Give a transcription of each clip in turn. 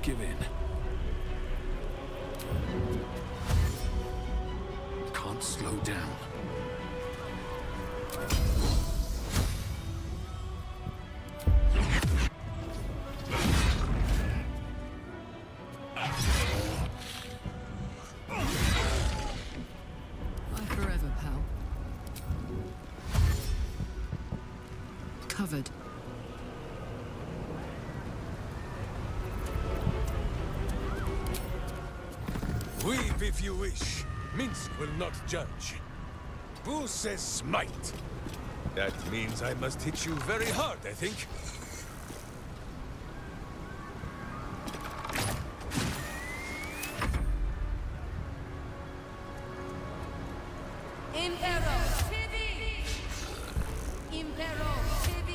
give in. Can't slow down. Bye forever, pal. Covered. Weep if you wish. Minsk will not judge. Who says smite? That means I must hit you very hard, I think. Impero TV! Impero TV!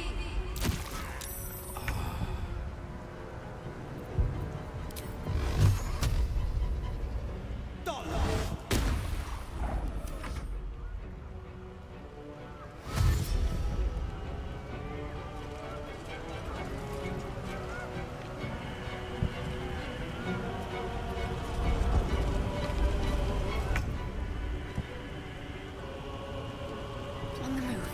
On the move.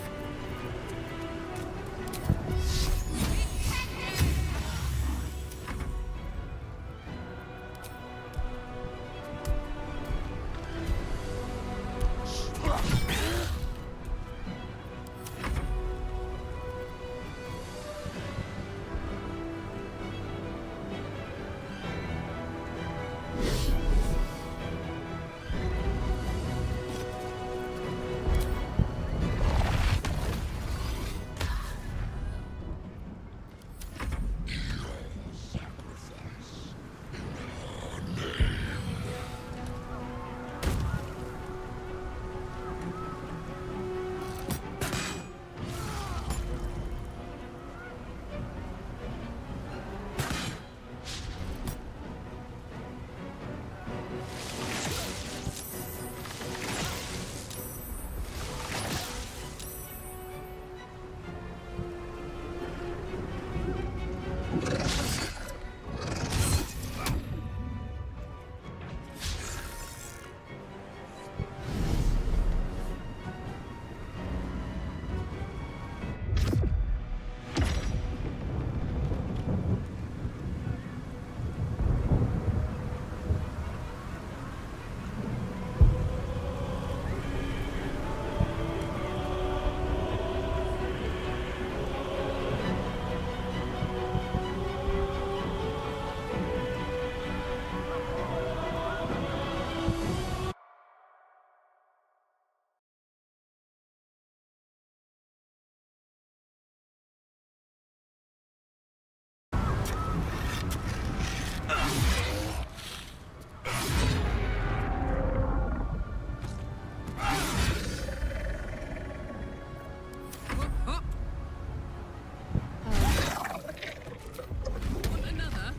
Want another?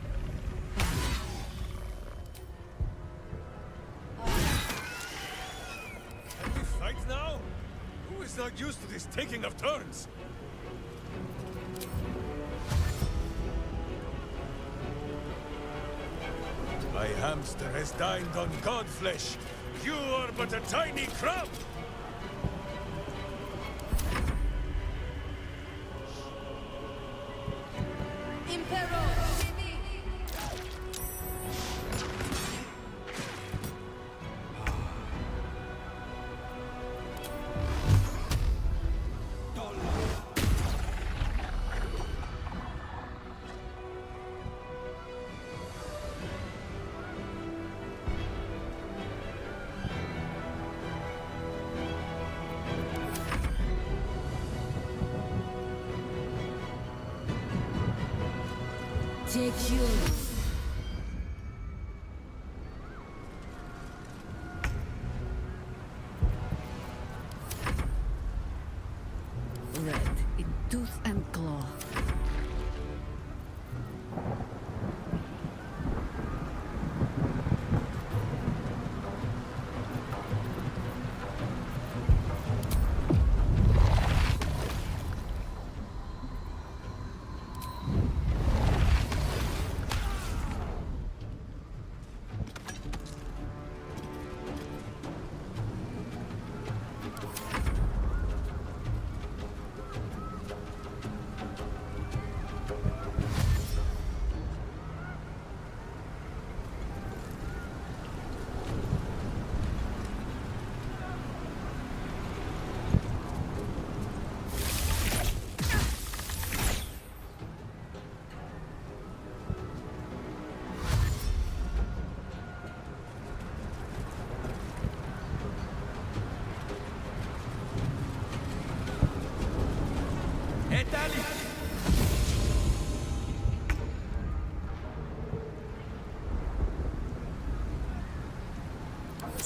Can we fight now? Who is not used to this taking of turns? My hamster has dined on god flesh. You are but a tiny crumb! Impero TV! Take yours. Red in tooth and claw.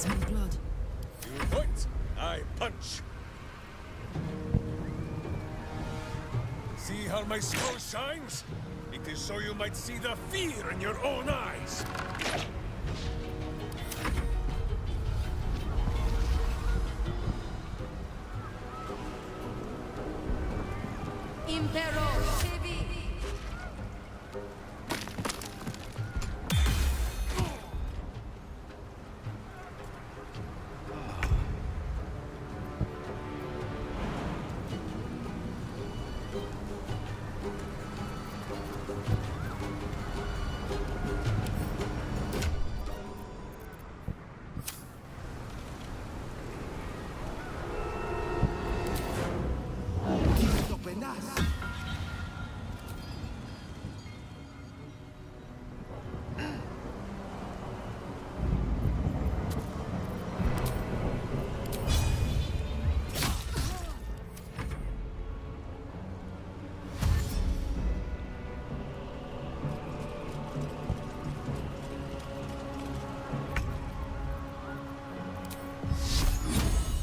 Smell blood. You point, I punch. See how my skull shines? It is so you might see the fear in your own eyes. Impero TV.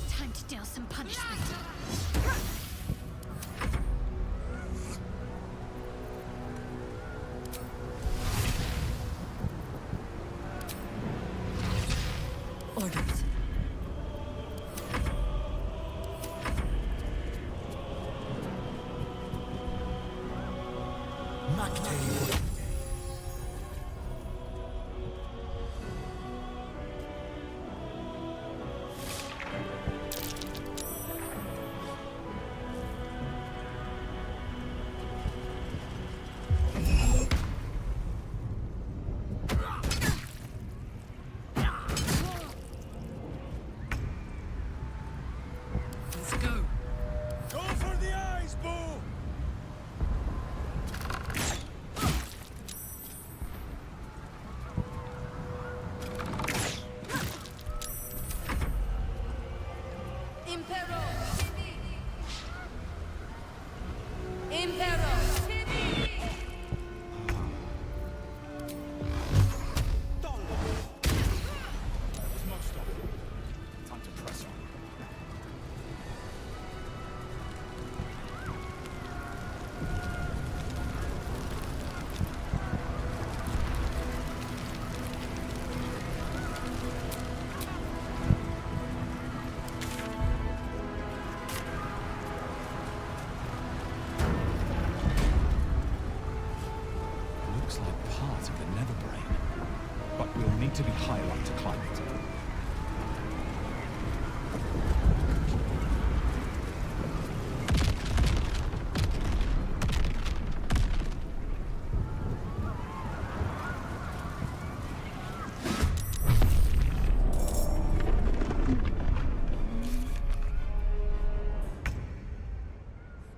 Time to deal some punishment. Orders. Let's go. Go for the eyes, Boo! Impero TV. Impero TV. Time to press on. Looks like part of the Netherbrain. But we'll need to be higher up to climb it.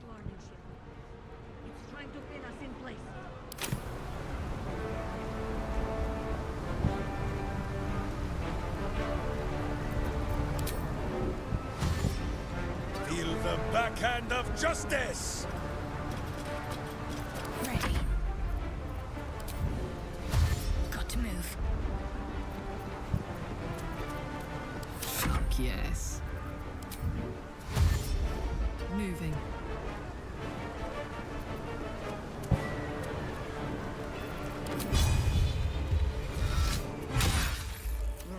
Warning ship. It's trying to pin us in place. Feel the backhand of justice! Ready. Got to move. Fuck yes. Moving.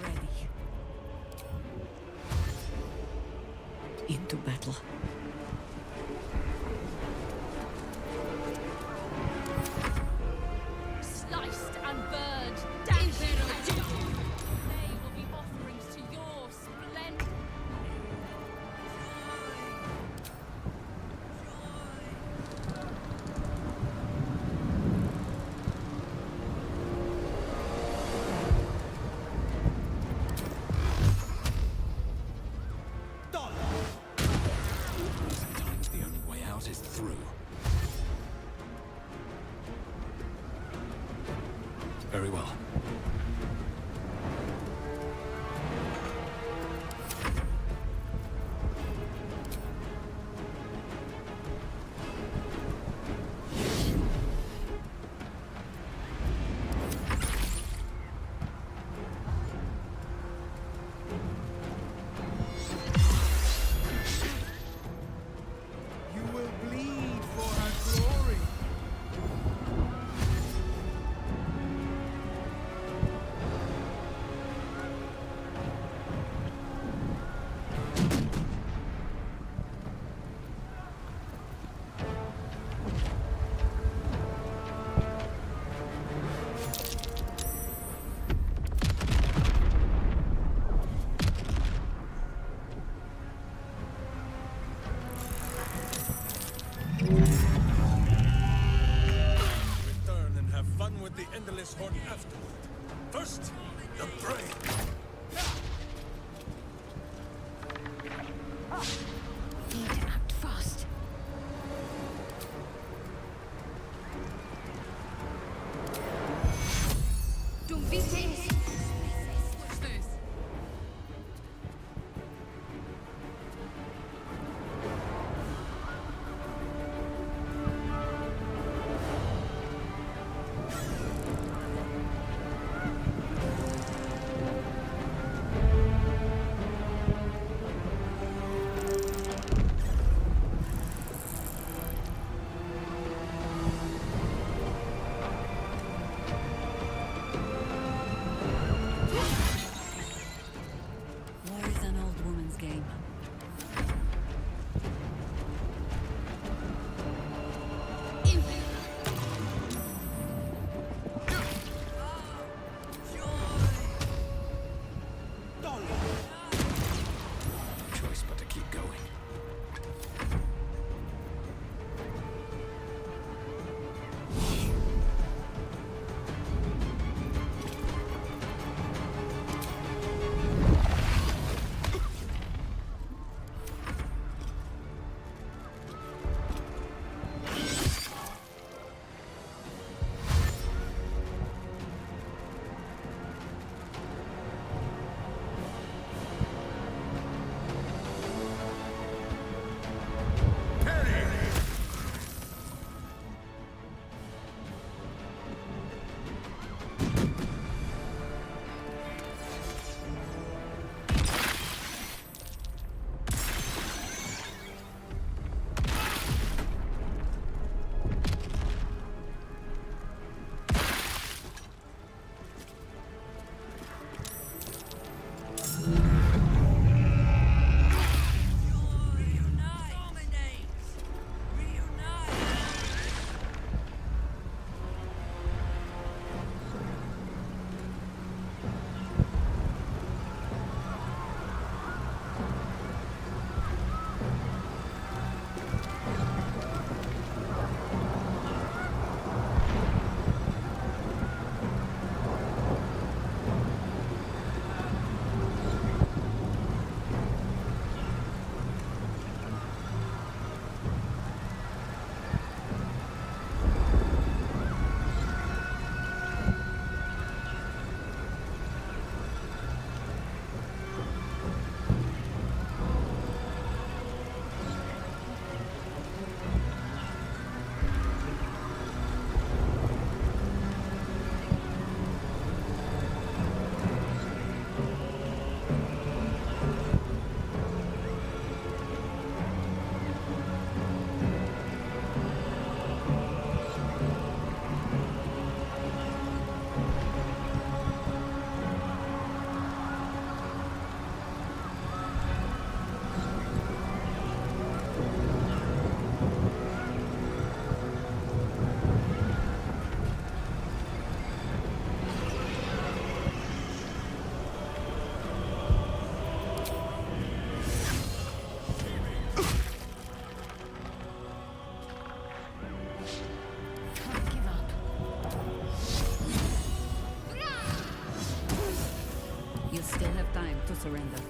Ready. Into battle. Sliced and burned. Damn They will be offerings to your splendor. Sometimes the only way out is through. Very well. afterward. First, the brain. Need to act fast. Watch this. War is an old woman's game. Choice but to keep going. surrender.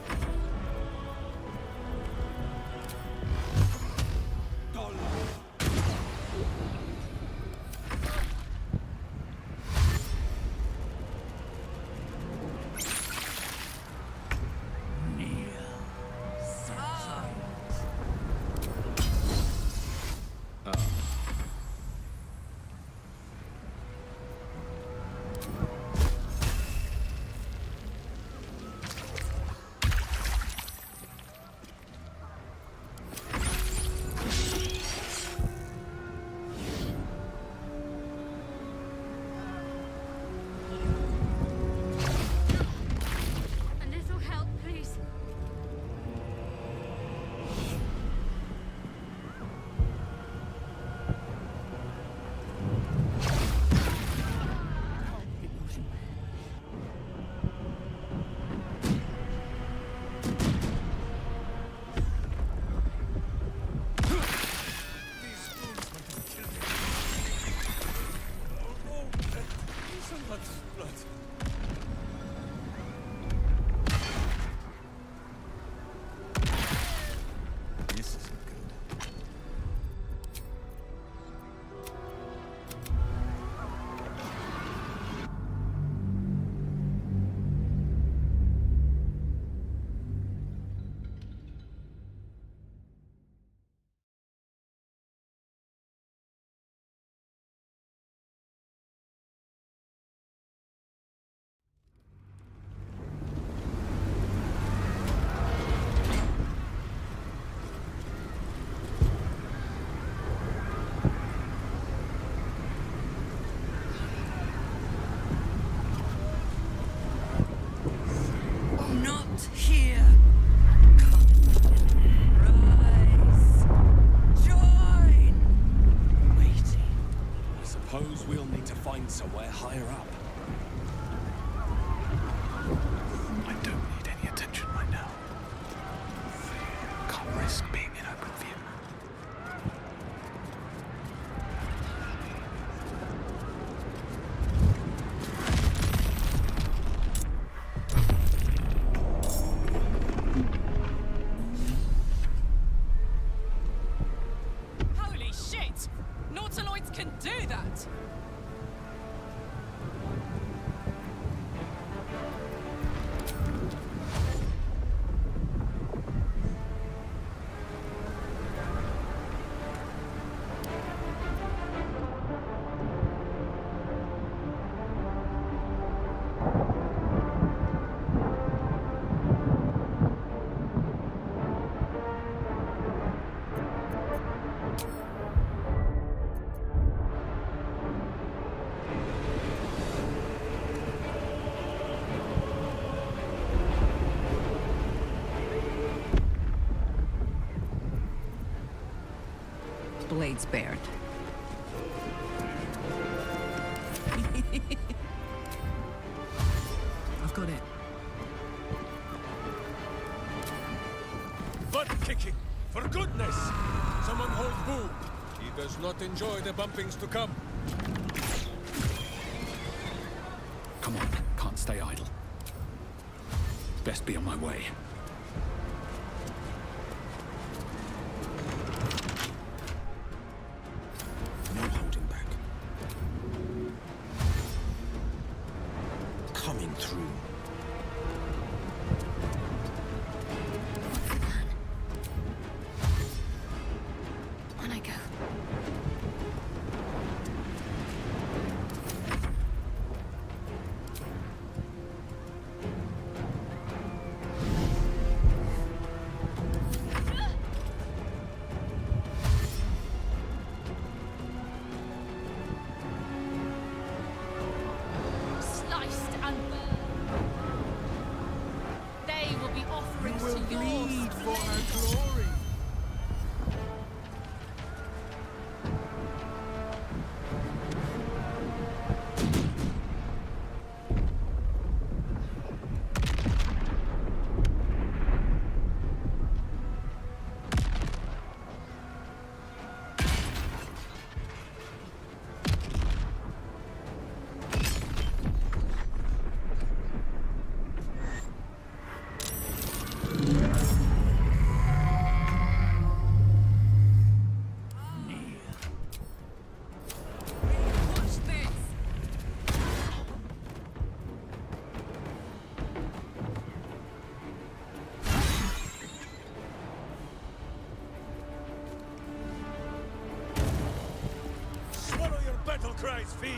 blood. This isn't good. Not here. Come. Rise. Join. Waiting. I suppose we'll need to find somewhere higher up. I don't need any attention right now. Can't risk being in open view. Holy shit! Nautiloids can do that! Blades bared. I've got it. Butt kicking! For goodness! Someone hold Boo! He does not enjoy the bumpings to come. Come on, can't stay idle. Best be on my way. No holding back. Coming through. On I go. Sliced and burned. They will be offerings to your glory. Watch this. Swallow your battle cries, fiend,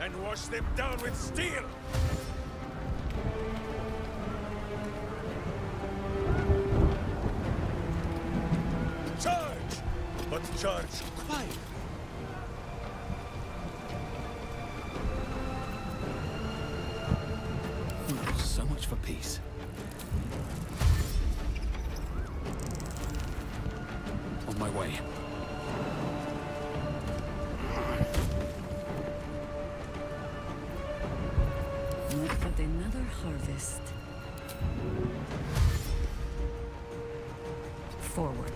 and wash them down with steel! Charge! But charge quietly. So much for peace. On my way. Not but another harvest. Forward.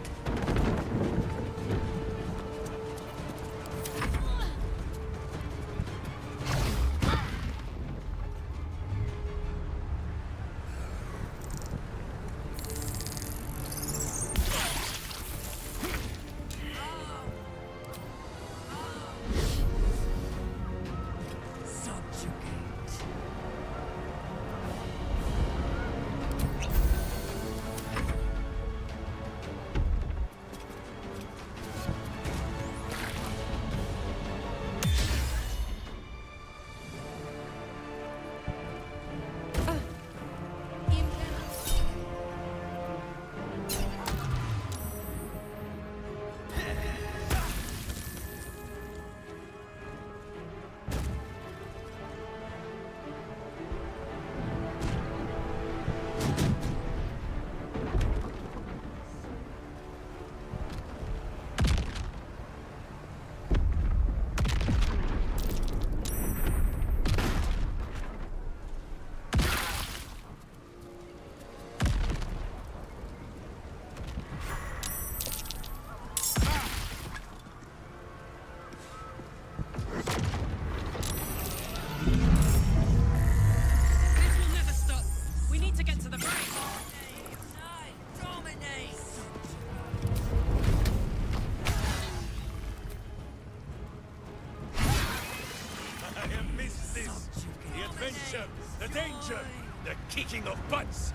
The adventure, the danger, the kicking of butts.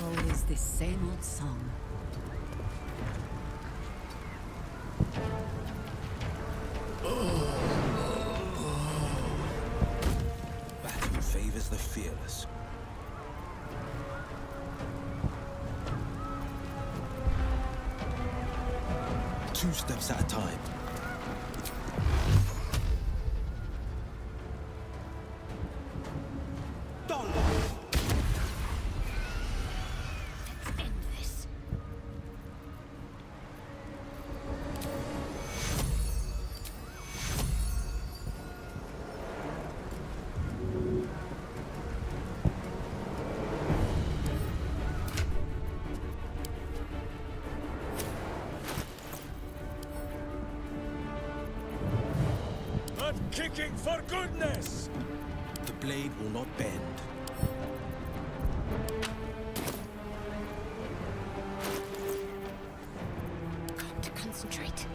Always the same old song. Battle favors the fearless. Two steps at a time. End this. Not kicking for goodness! The blade will not bend. Got to concentrate.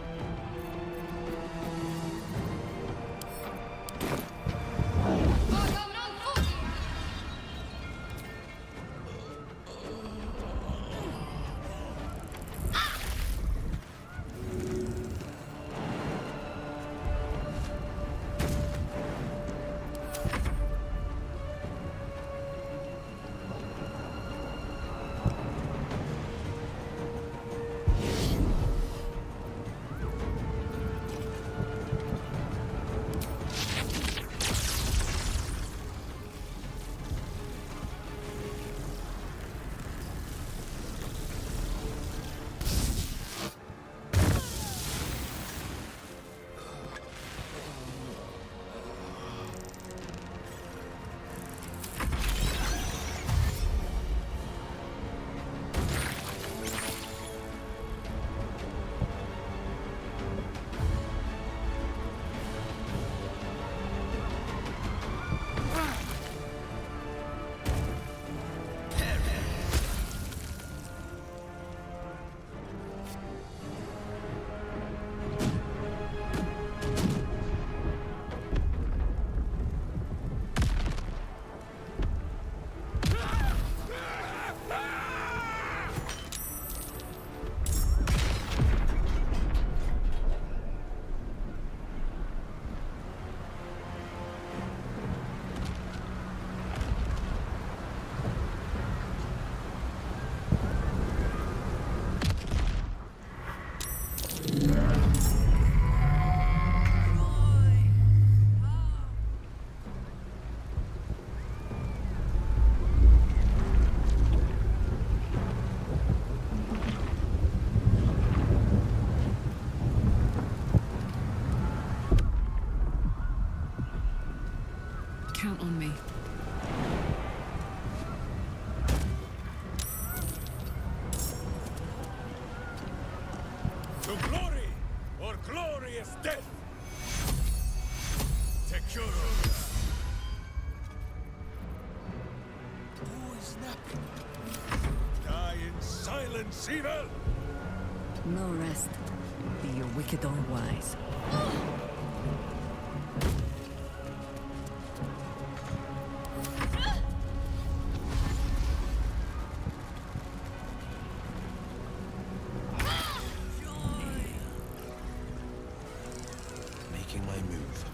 Count on me. To glory or glorious death! Tekuro! Who is napping? Die in silence, evil! No rest. Be you wicked or wise. Making my move.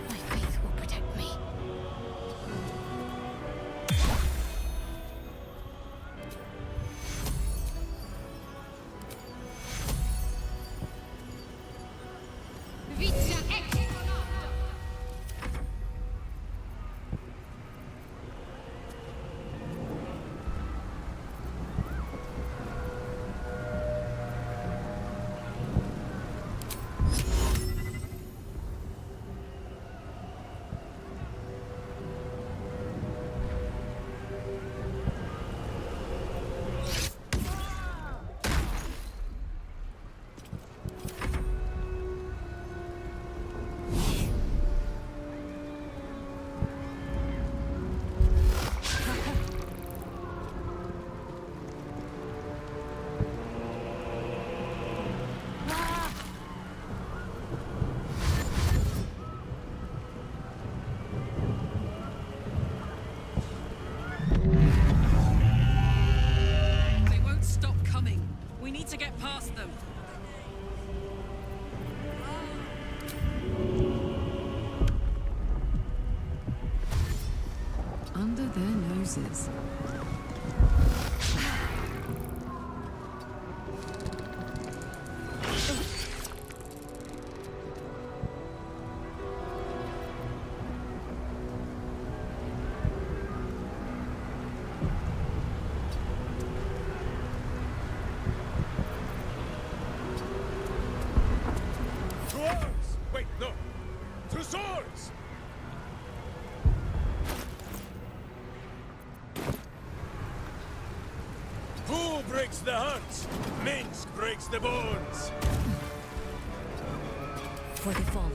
My faith will protect me. Vizia ex. forces. To arms! Wait, no! To swords! Who breaks the hearts? Minsk breaks the bones! For the fallen.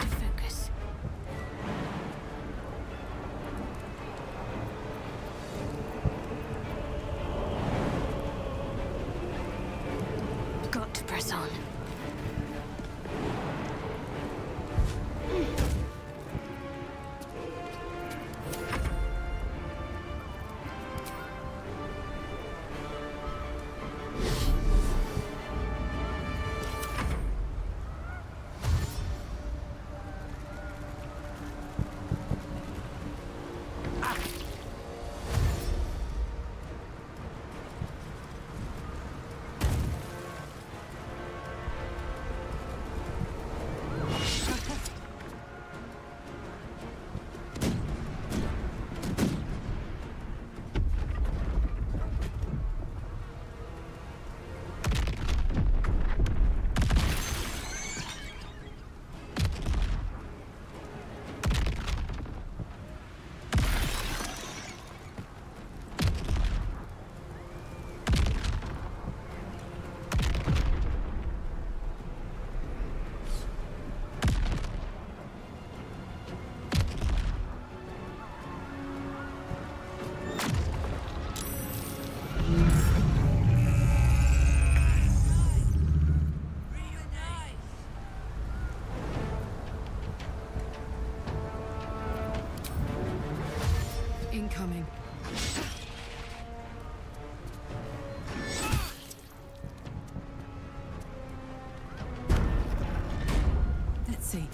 Focus. Got to press on. Incoming. Let's see.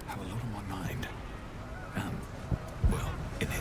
Have a lot on my mind. Well, in it.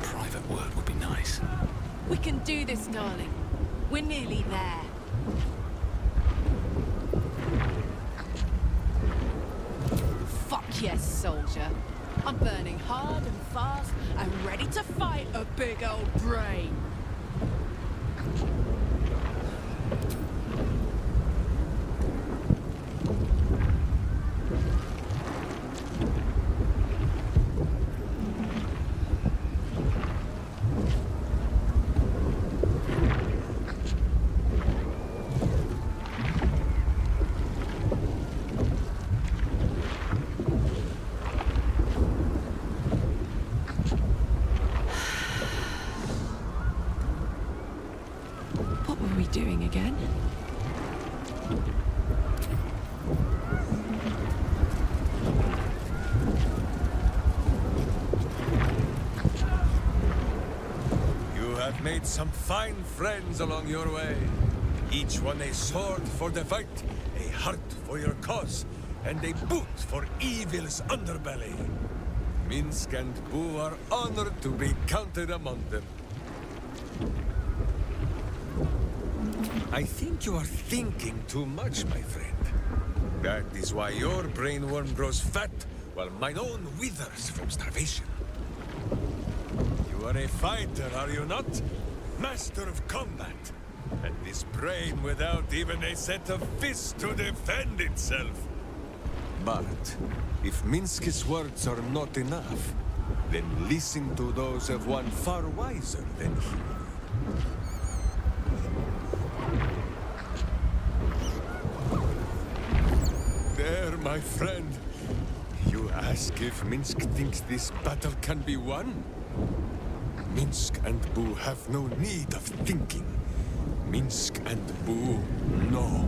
Private work would be nice. We can do this, darling. We're nearly there. Fuck yes, soldier. I'm burning hard and fast and ready to fight a big old brain. What are we doing again? You have made some fine friends along your way. Each one a sword for the fight, a heart for your cause, and a boot for evil's underbelly. Minsk and Boo are honored to be counted among them. I think you are thinking too much, my friend. That is why your brainworm grows fat, while mine own withers from starvation. You are a fighter, are you not? Master of combat. And this brain without even a set of fists to defend itself. But if Minsk's words are not enough, then listen to those of one far wiser than he. There, my friend. You ask if Minsk thinks this battle can be won? Minsk and Boo have no need of thinking. Minsk and Boo know.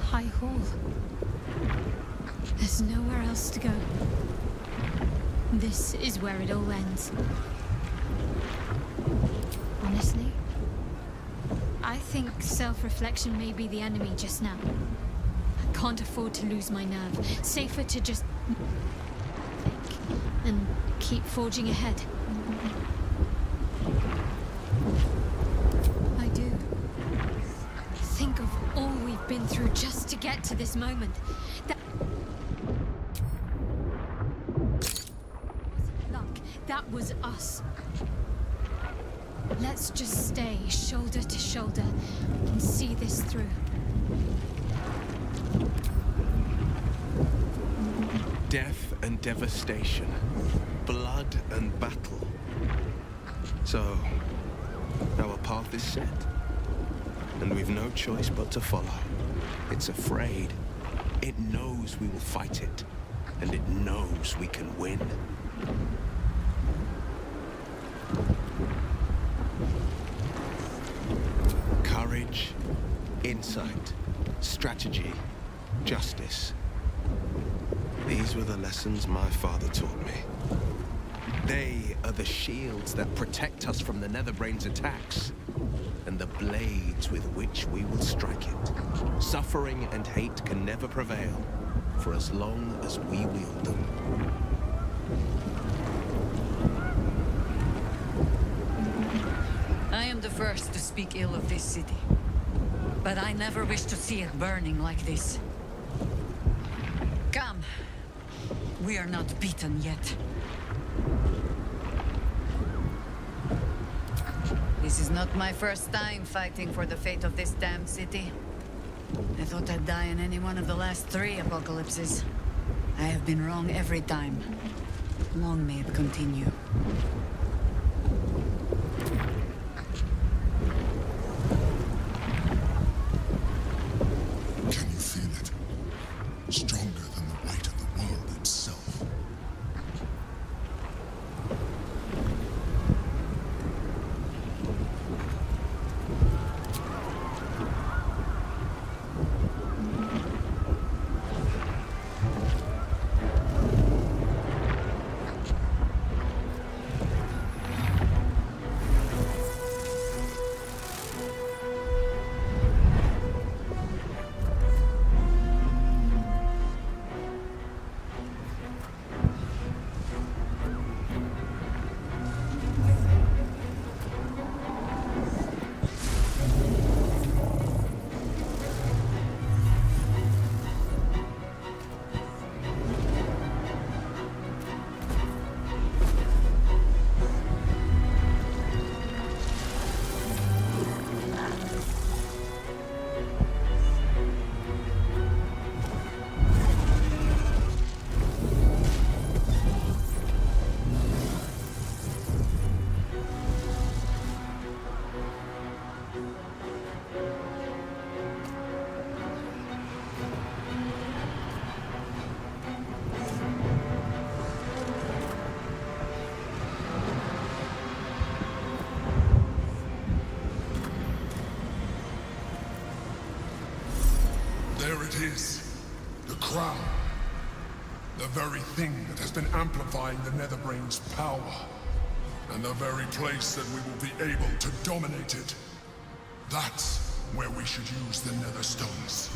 High Hall. There's nowhere else to go. This is where it all ends. Honestly, I think self-reflection may be the enemy just now. I can't afford to lose my nerve. Safer to just think and keep forging ahead. I do. Think of all we've been through just to get to this moment. That wasn't luck. That was us. Let's just stay shoulder to shoulder and see this through. Death and devastation, blood and battle. So, our path is set, and we've no choice but to follow. It's afraid. It knows we will fight it, and it knows we can win. Courage, insight, strategy, justice. These were the lessons my father taught me. They are the shields that protect us from the Netherbrain's attacks, and the blades with which we will strike it. Suffering and hate can never prevail, for as long as we wield them. I am the first to speak ill of this city, but I never wish to see it burning like this. Come. We are not beaten yet. This is not my first time fighting for the fate of this damned city. I thought I'd die in any one of the last 3 apocalypses. I have been wrong every time. Long may it continue. Can you feel it? Stronger than the weight of the world itself. crown. The very thing that has been amplifying the Netherbrain's power. And the very place that we will be able to dominate it. That's where we should use the Netherstones.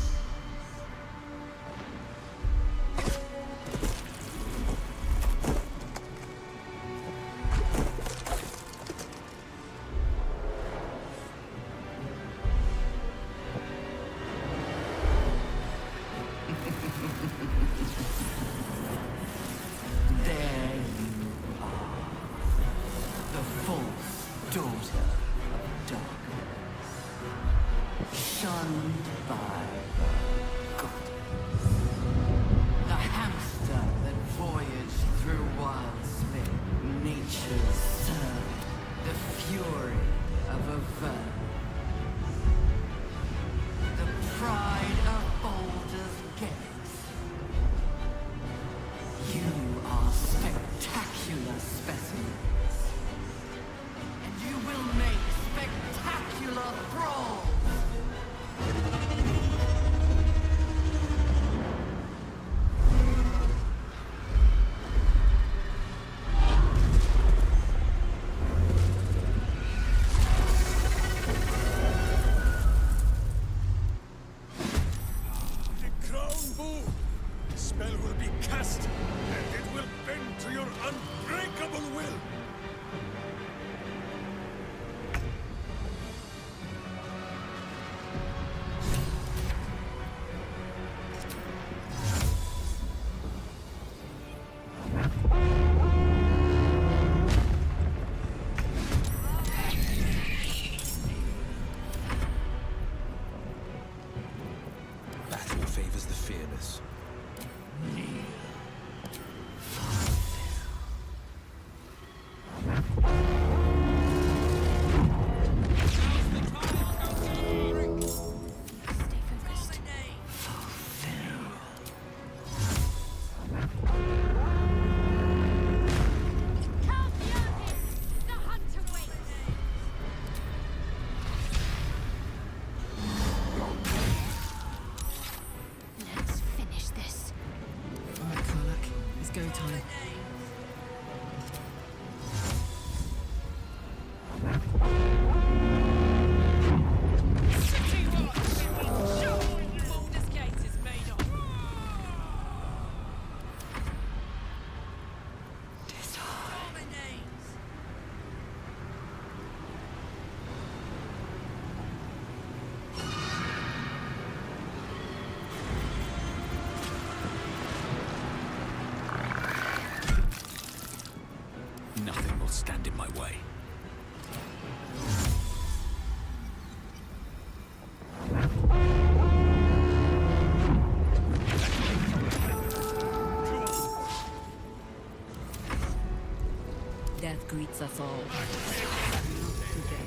There you are, the false daughter of darkness, shunned by goddess, the hamster that voyaged through wild space, nature's servant, the fury of a verb, the pride of Baldur's Gate. You are spectacular specimens, and you will make spectacular thralls. The crown bow! The spell will be cast, and it will bend to your unbreakable will! Battle favors the fearless. The hunter waits. Let's finish this. Alright, Karlak. It's go time. Baldur's Gate is made of. Dominates. Nothing will stand in my way. Death greets us all. Today.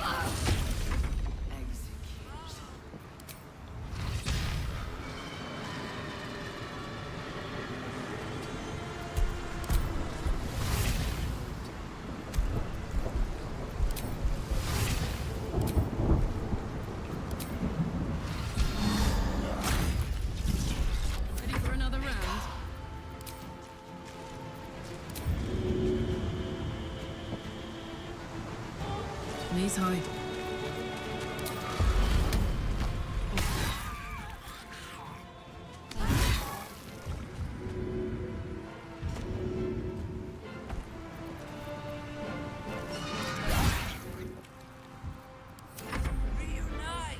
Execute. Ready for another round? Knees high.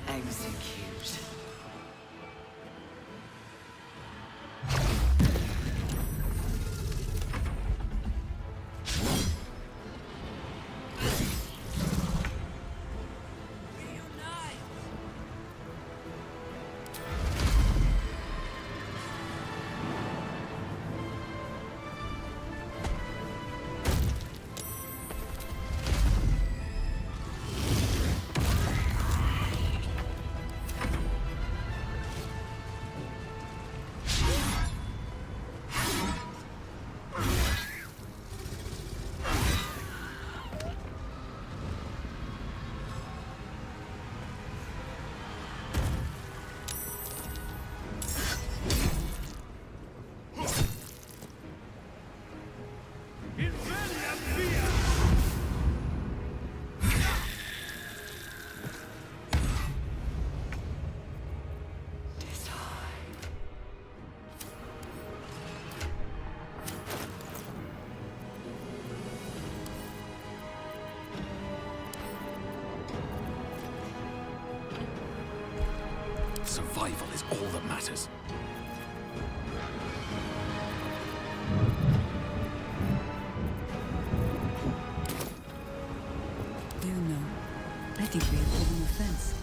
Execute. Survival is all that matters. You know, I think we have given offense.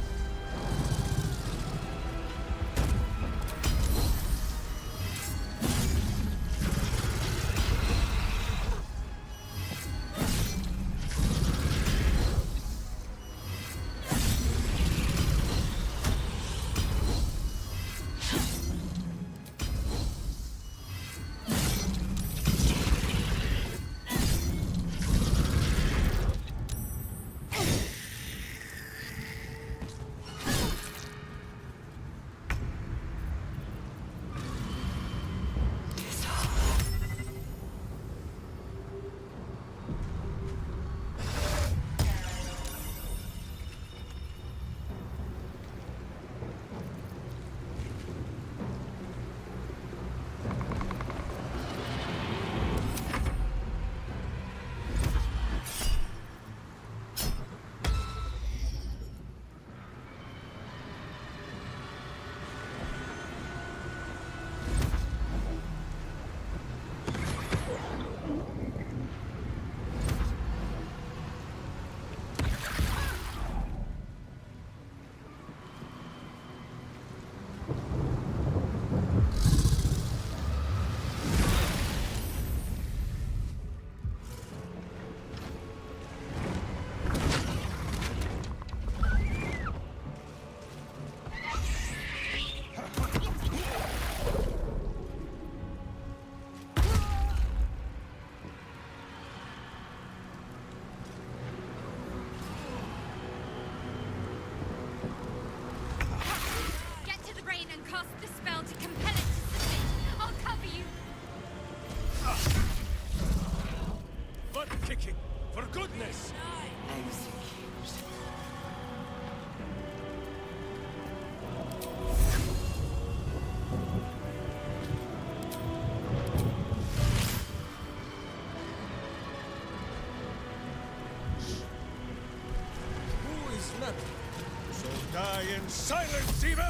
Die in silence, evil!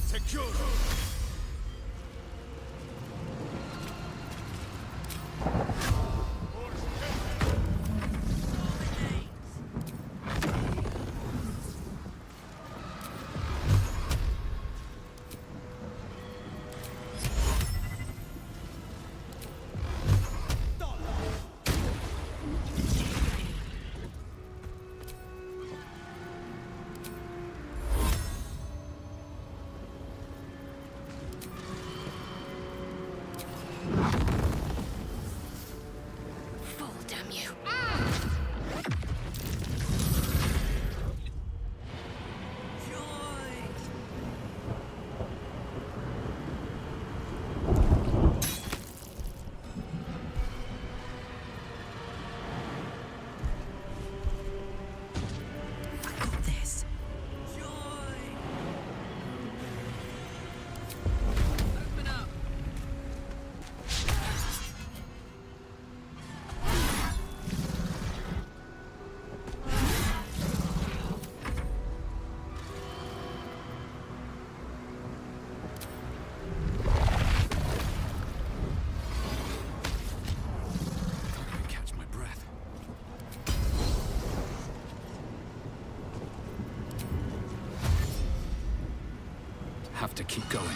Secure! have to keep going.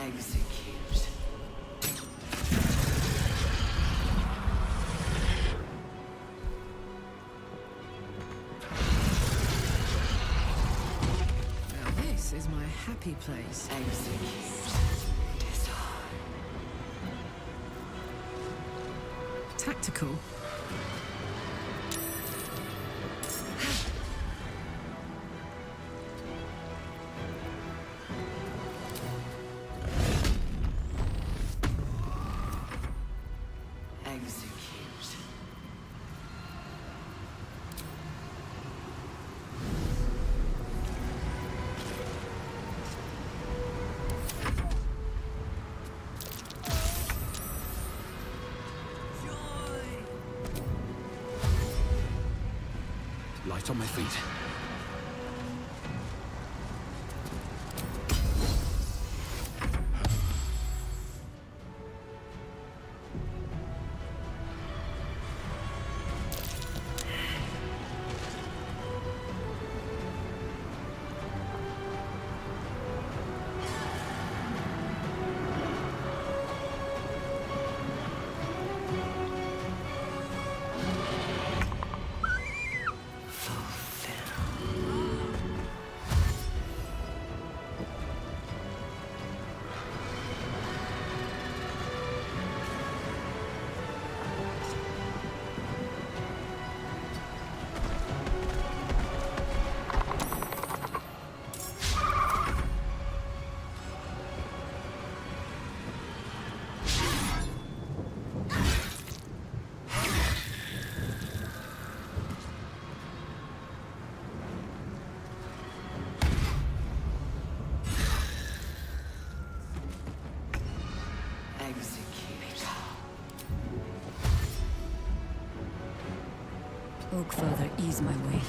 Execute. Is my happy place. Tactical. Light on my feet. Oak further ease my way.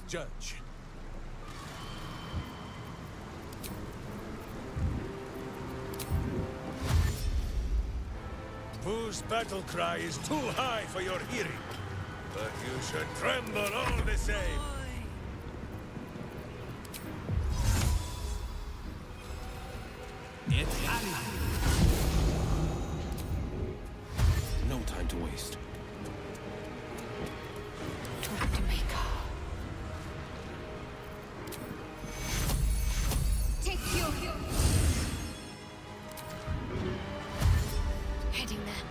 judge. Whose battle cry is too high for your hearing? But you should tremble all the same. No time to waste. Take you. Heading there.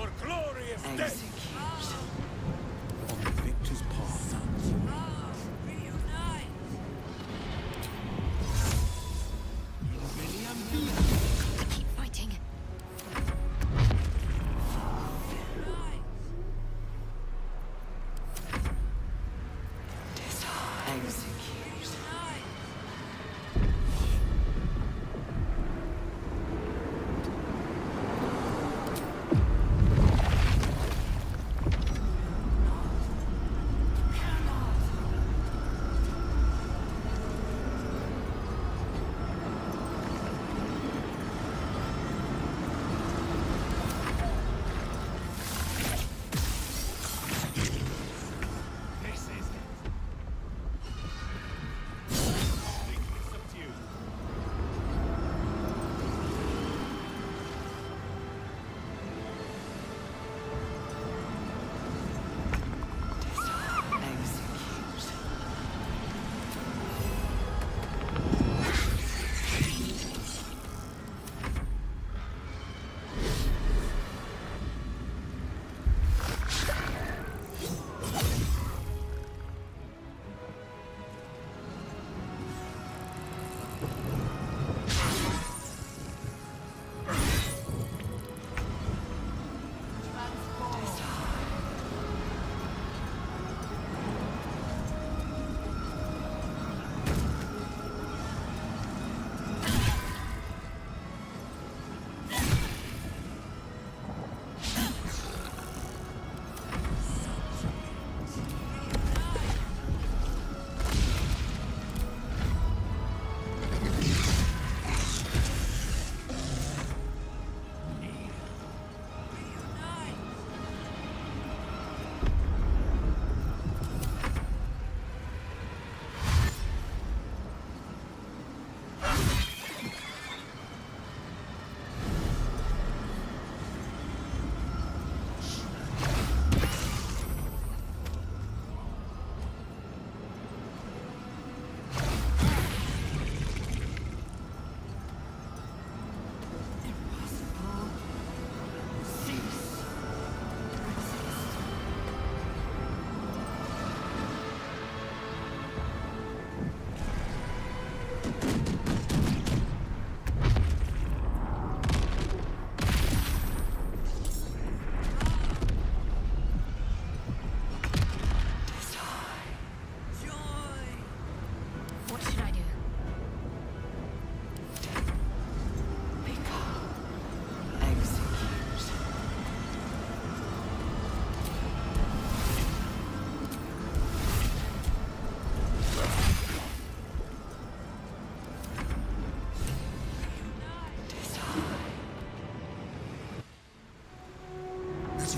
or glorious death. On the victor's path. Keep fighting.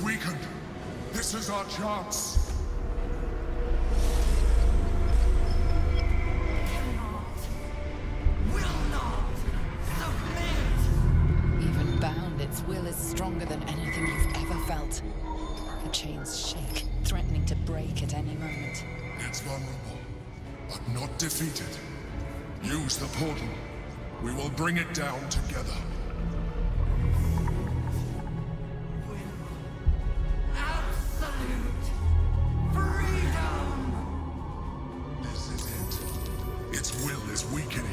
Weakened. This is our chance. Will not submit. Even bound, its will is stronger than anything you've ever felt. The chains shake, threatening to break at any moment. It's vulnerable, but not defeated. Use the portal. We will bring it down together. Absolute freedom. This is it. Its will is weakening.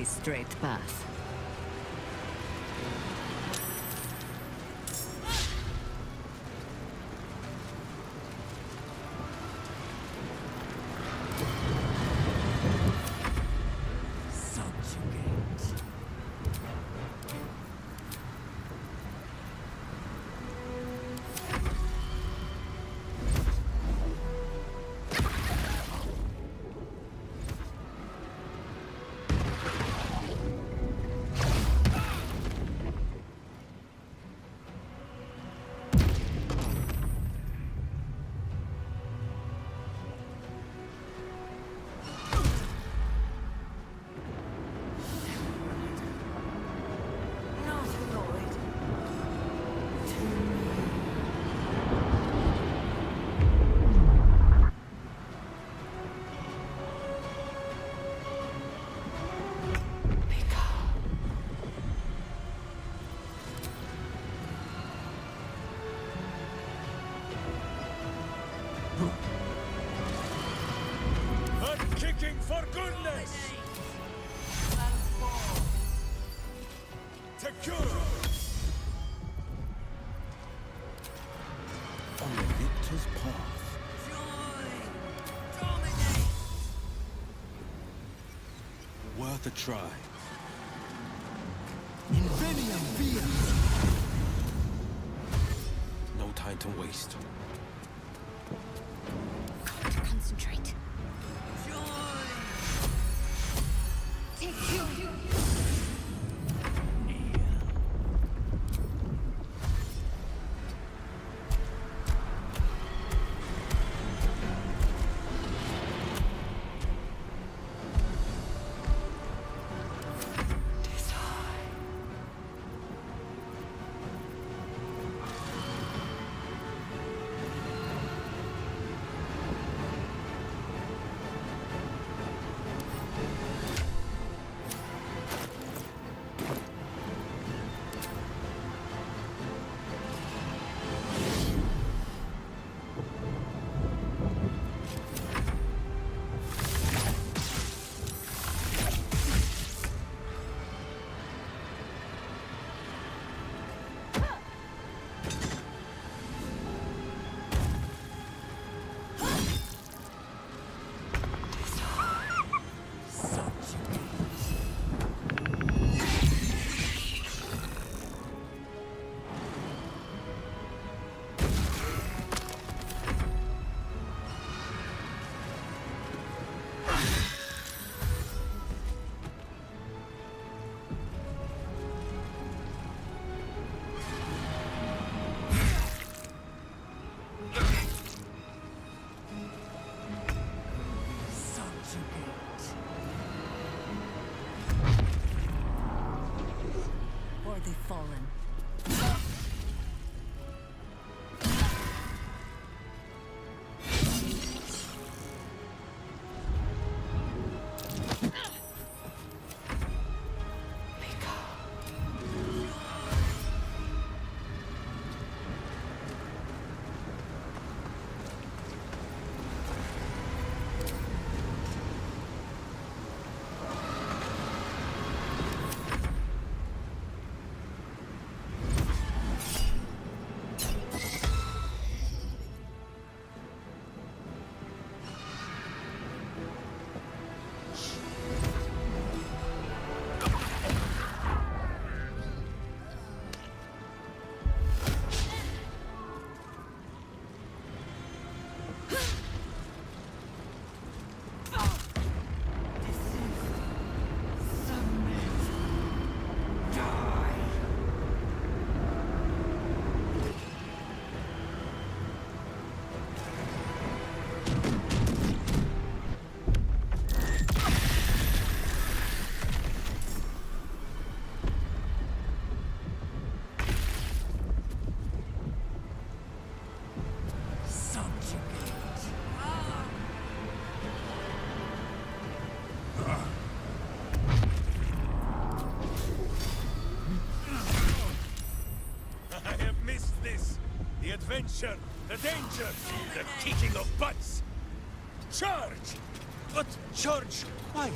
the straight path. Kicking for goodness! Secure! On the victor's path. Worth a try. Nvme. No time to waste. Concentrate. adventure, the danger, the kicking of butts. Charge! But charge why?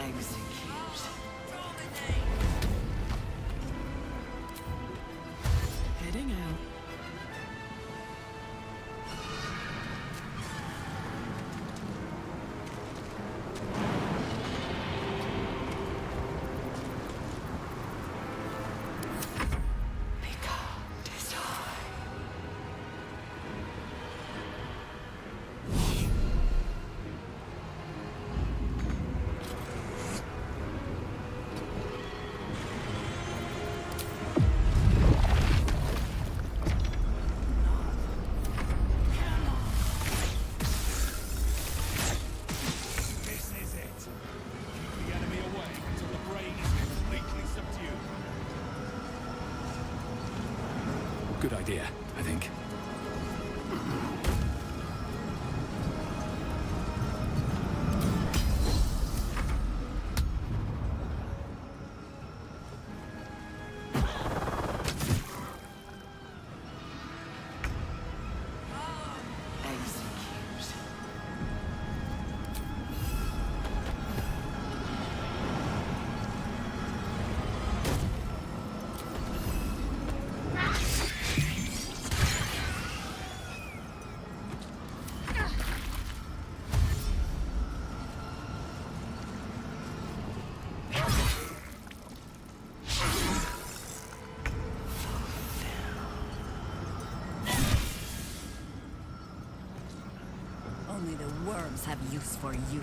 Execute. Heading out. Good idea, I think. Only the worms have use for you.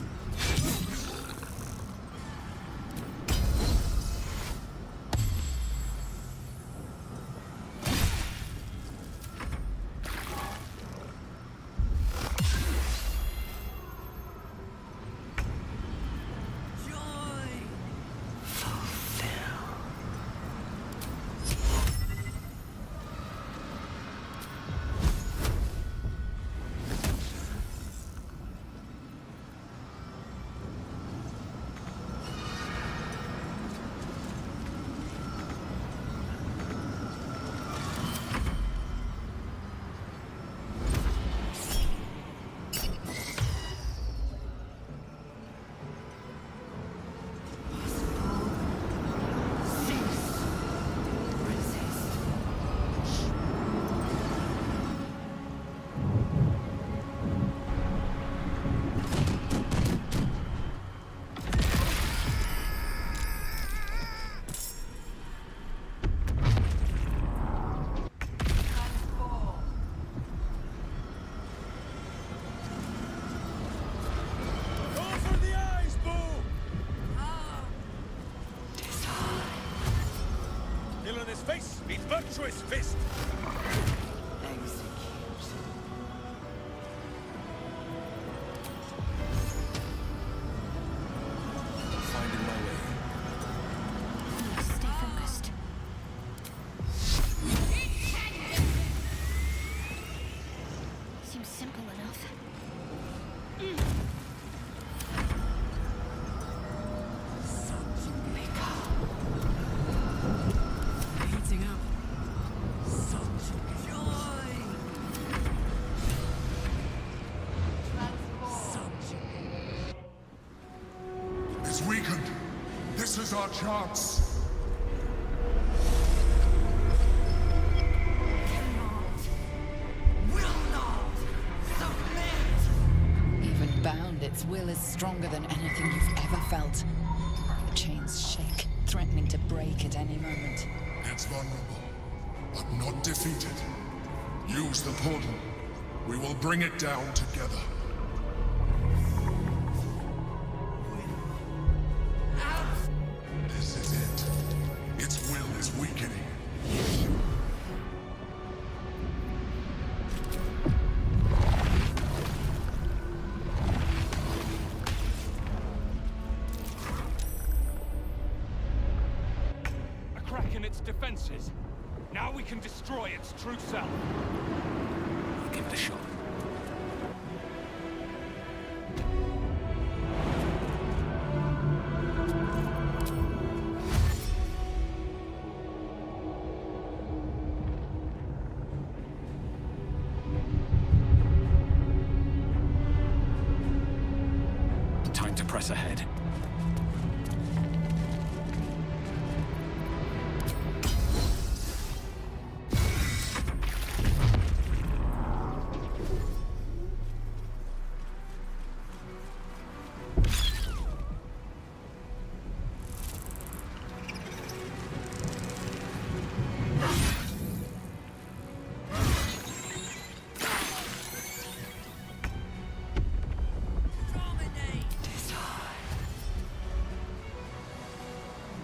Face meets virtuous fist. Finding my way. Stay focused. Seems simple enough. Heating up. It's weakened. This is our chance. Even bound, its will is stronger than anything you've ever felt. The chains shake, threatening to break at any moment. It's vulnerable, but not defeated. Use the portal. We will bring it down together. This is it. Its will is weakening. A crack in its defenses. Now we can destroy its true self. I'll give it a shot. Time to press ahead.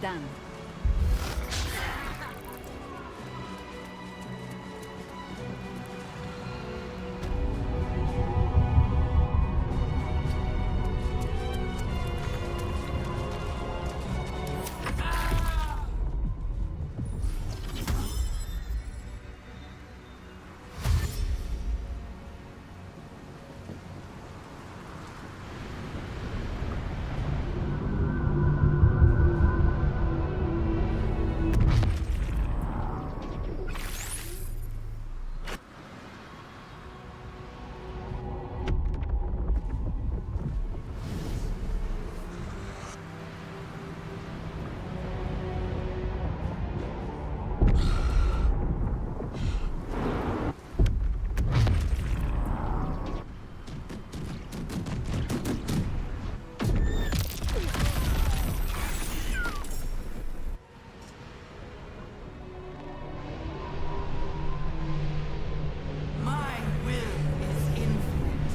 done. My will is infinite.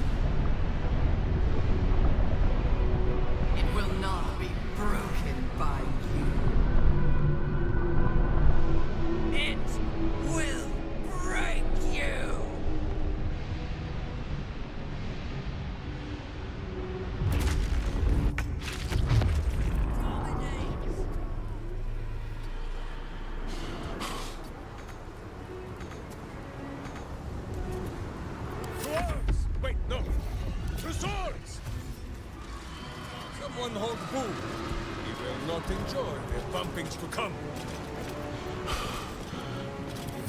It will not be broken by you. It will break you! Swords! Wait, no! To swords! Someone hold Boo. He will not enjoy the bumpings to come.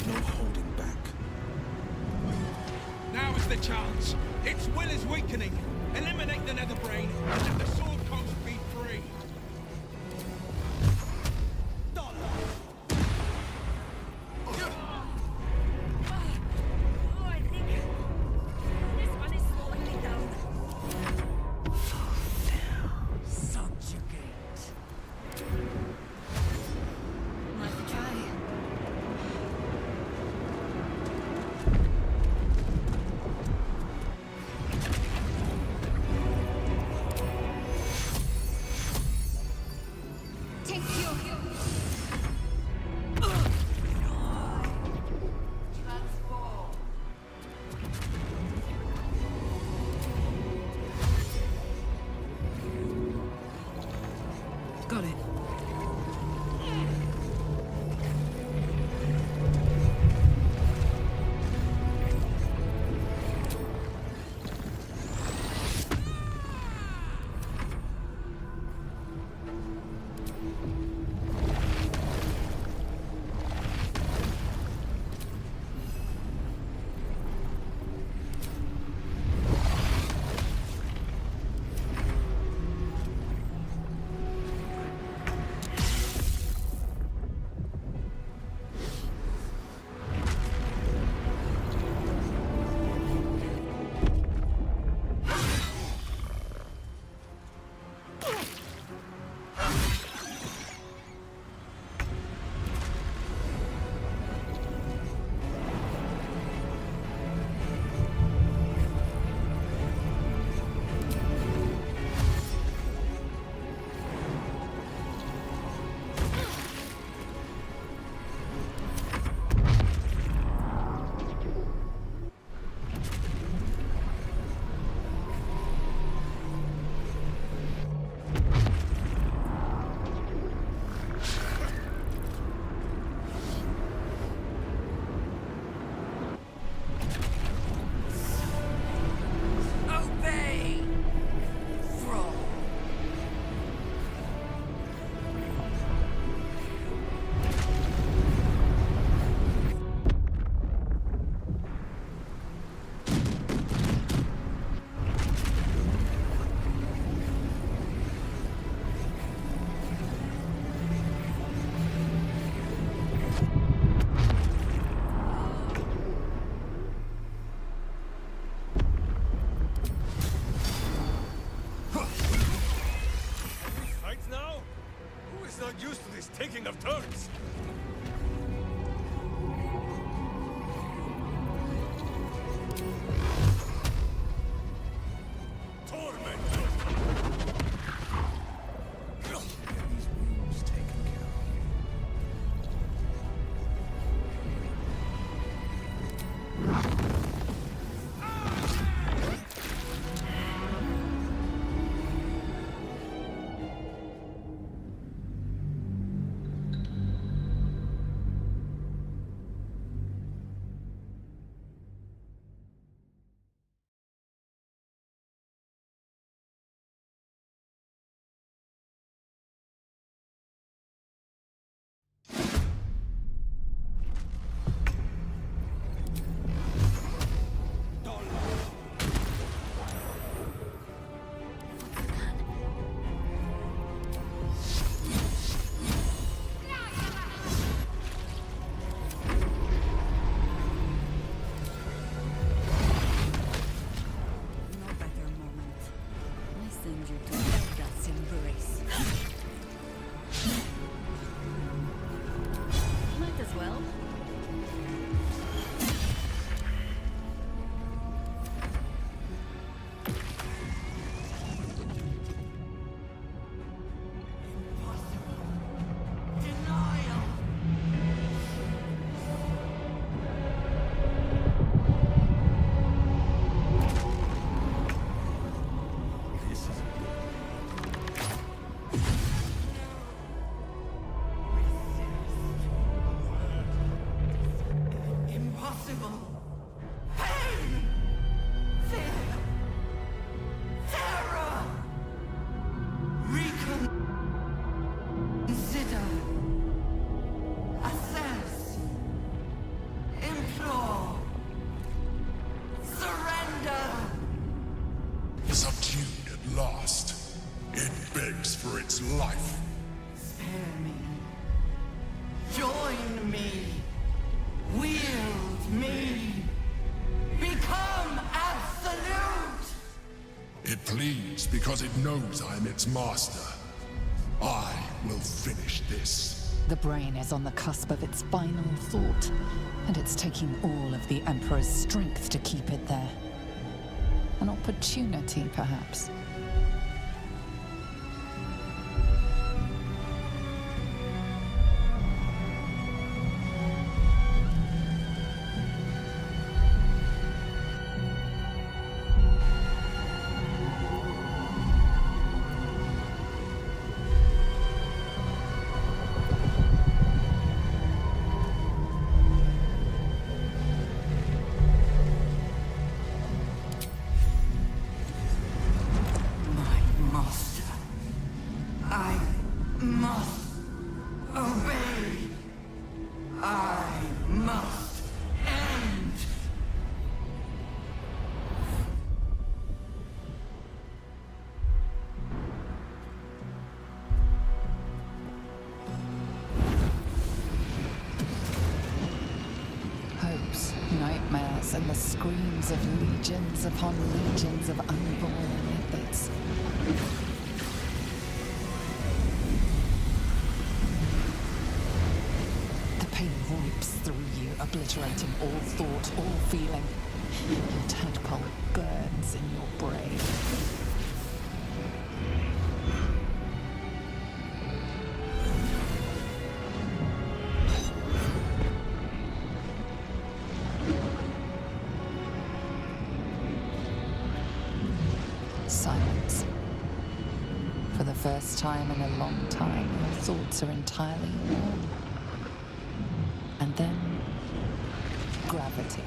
No holding back. Now is the chance. Its will is weakening. Eliminate the nether brain and let the sword coast be free. I think this one is slowing me down. Subjugate. Let's try. Take you. Transform. Got it. Obey! Thrall. Fight now? Who is not used to this taking of turns? Torment! Get these wounds taken care to Zelda's embrace. Might as well. Subdued at last, it begs for its life. Spare me. Join me. Wield me. Become absolute. It pleads because it knows I am its master. I will finish this. The brain is on the cusp of its final thought, and it's taking all of the Emperor's strength to keep it there. An opportunity, perhaps. Nightmares and the screams of legions upon legions of unborn infants. The pain rips through you, obliterating all thought, all feeling. Your tadpole burns in your brain. Silence. For the first time in a long time, your thoughts are entirely alone. And then, gravity.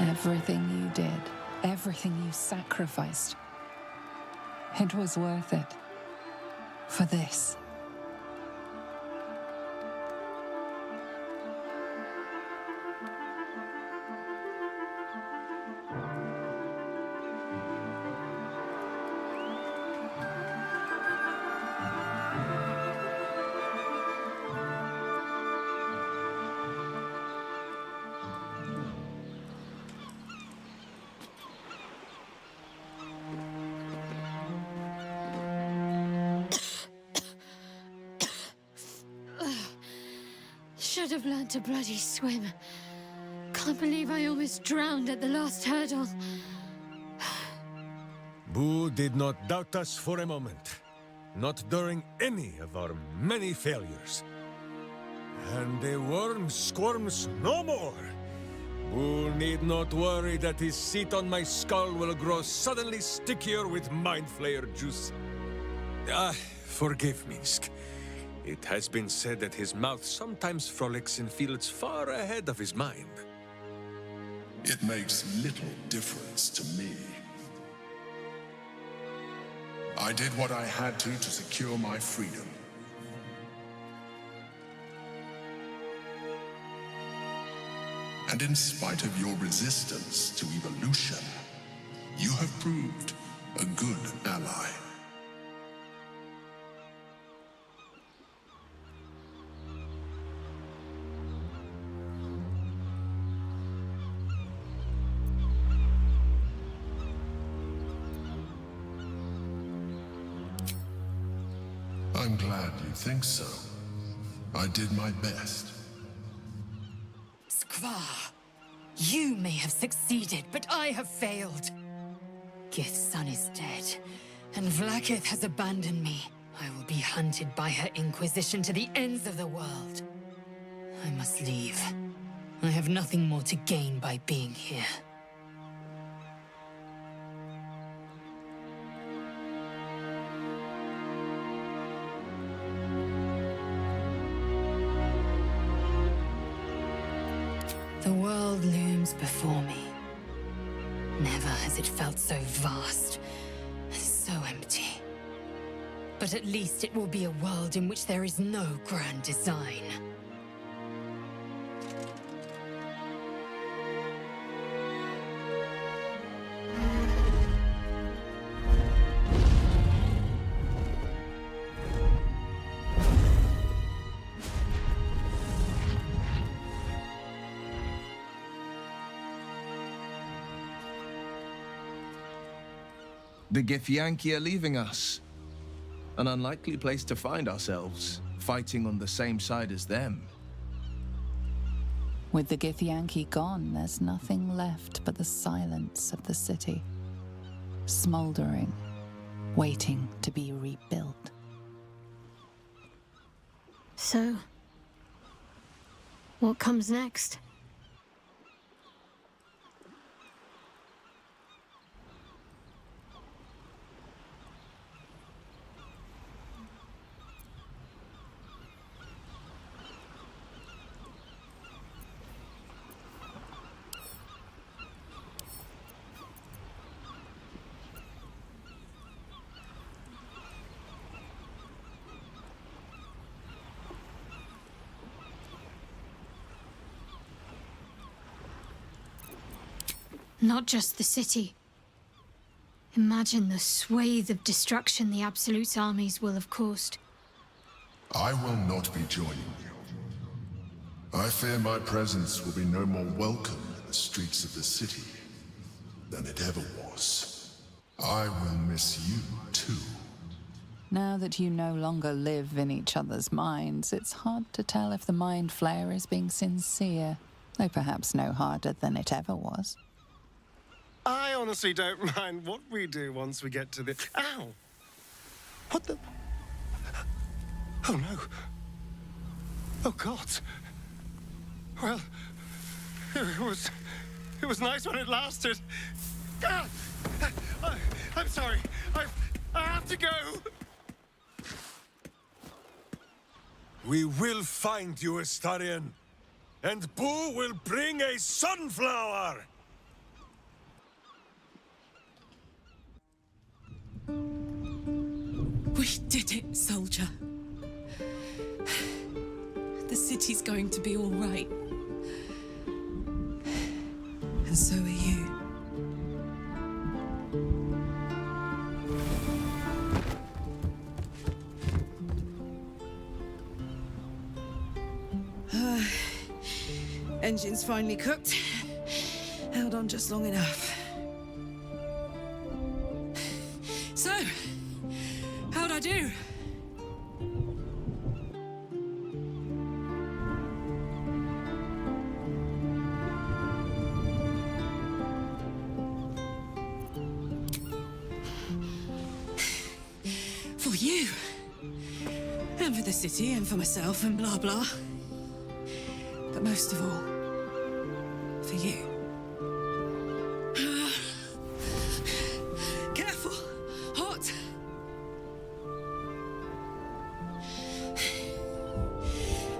Everything you did, everything you sacrificed, it was worth it. For this. Should have learned to bloody swim. Can't believe I almost drowned at the last hurdle. Bu did not doubt us for a moment. Not during any of our many failures. And the worm squirms no more. Bu need not worry that his seat on my skull will grow suddenly stickier with mind flayer juice. Forgive Minsk. It has been said that his mouth sometimes frolics in fields far ahead of his mind. It makes little difference to me. I did what I had to secure my freedom. And in spite of your resistance to evolution, you have proved a good ally. I'm glad you think so. I did my best. Skvar, you may have succeeded, but I have failed. Gith's son is dead, and Vlaakith has abandoned me. I will be hunted by her Inquisition to the ends of the world. I must leave. I have nothing more to gain by being here. The world looms before me. Never has it felt so vast, so empty. But at least it will be a world in which there is no grand design. The Githyanki are leaving us. An unlikely place to find ourselves, fighting on the same side as them. With the Githyanki gone, there's nothing left but the silence of the city. Smoldering, waiting to be rebuilt. So, what comes next? Not just the city. Imagine the swathe of destruction the Absolute's armies will have caused. I will not be joining you. I fear my presence will be no more welcome in the streets of the city than it ever was. I will miss you, too. Now that you no longer live in each other's minds, it's hard to tell if the Mind Flayer is being sincere, though perhaps no harder than it ever was. I honestly don't mind what we do once we get to the... Ow! What the... Oh, no. Oh, God. Well, it was nice when it lasted. Ah! I'm sorry. I have to go. We will find you, Astarion. And Bu will bring a sunflower! We did it, soldier. The city's going to be all right. And so are you. Engine's finally cooked. Held on just long enough. So, how'd I do? For you. And for the city and for myself and blah blah. But most of all, for you. Careful! Hot!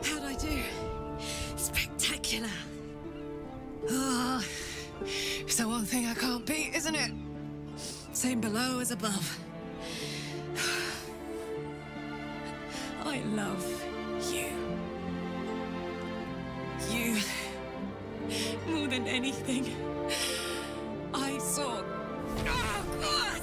How'd I do? Spectacular! Oh, it's the one thing I can't beat, isn't it? Same below as above. I love you. You, more than anything, I saw. Oh, God!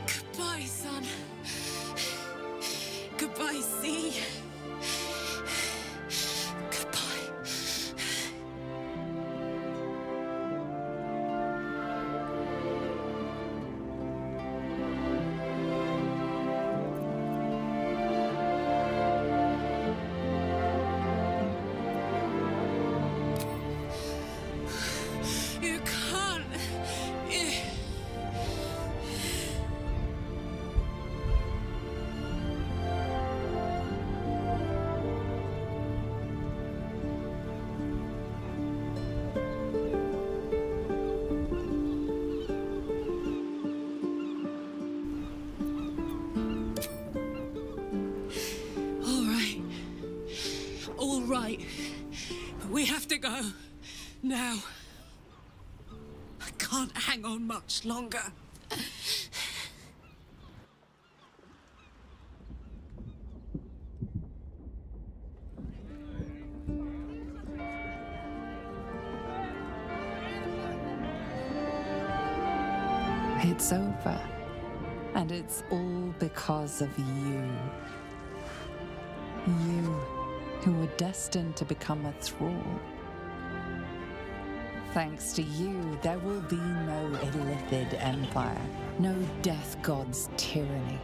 Goodbye, son. Goodbye, sea. Goodbye. You can't. All right. But we have to go. Now. I can't hang on much longer. It's over. And it's all because of you. You, who were destined to become a thrall. Thanks to you, there will be no Illithid empire, no death god's tyranny.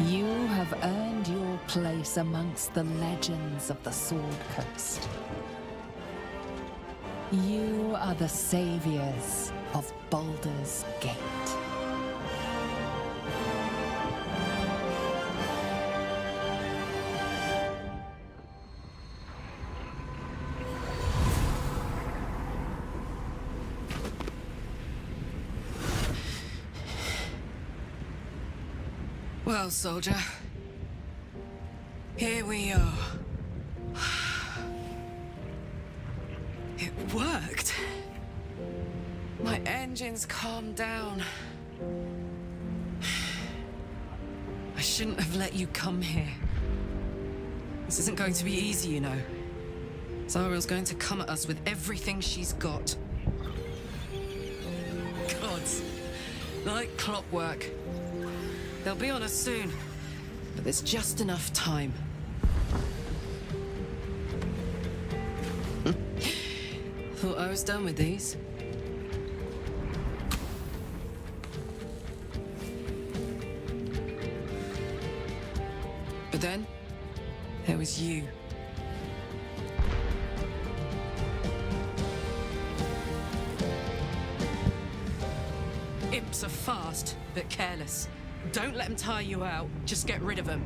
You have earned your place amongst the legends of the Sword Coast. You are the saviors of Baldur's Gate. Well, soldier, here we are. It worked. My engines calmed down. I shouldn't have let you come here. This isn't going to be easy, you know. Zariel's going to come at us with everything she's got. Gods, like clockwork. They'll be on us soon, but there's just enough time. Thought I was done with these. But then, there was you. Imps are fast, but careless. Don't let them tire you out, just get rid of them.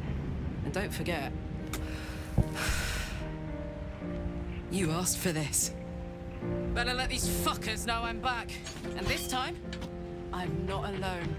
And don't forget, you asked for this. Better let these fuckers know I'm back. And this time, I'm not alone.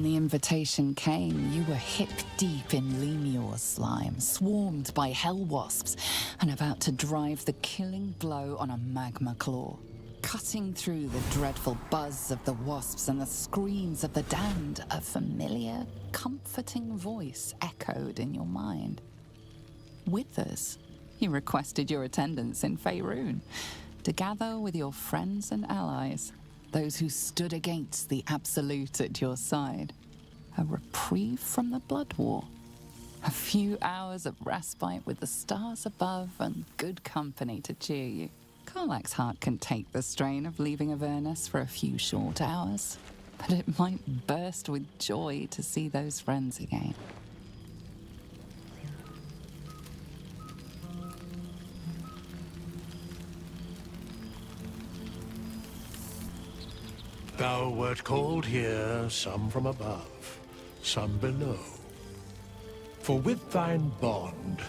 When the invitation came, you were hip-deep in Lemure slime, swarmed by hell wasps, and about to drive the killing blow on a magma claw. Cutting through the dreadful buzz of the wasps and the screams of the damned, a familiar, comforting voice echoed in your mind. Withers, he requested your attendance in Faerun, to gather with your friends and allies, those who stood against the Absolute at your side. A reprieve from the blood war. A few hours of respite with the stars above and good company to cheer you. Karlach's heart can take the strain of leaving Avernus for a few short hours, but it might burst with joy to see those friends again. Thou wert called here, some from above, some below. For with thine bond,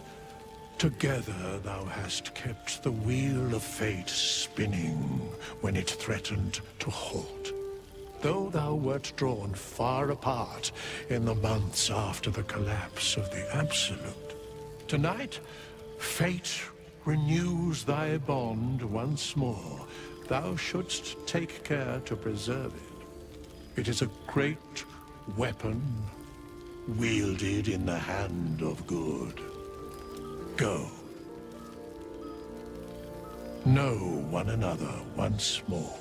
together thou hast kept the wheel of fate spinning when it threatened to halt. Though thou wert drawn far apart in the months after the collapse of the Absolute, tonight, fate renews thy bond once more. Thou shouldst take care to preserve it. It is a great weapon, wielded in the hand of good. Go. Know one another once more.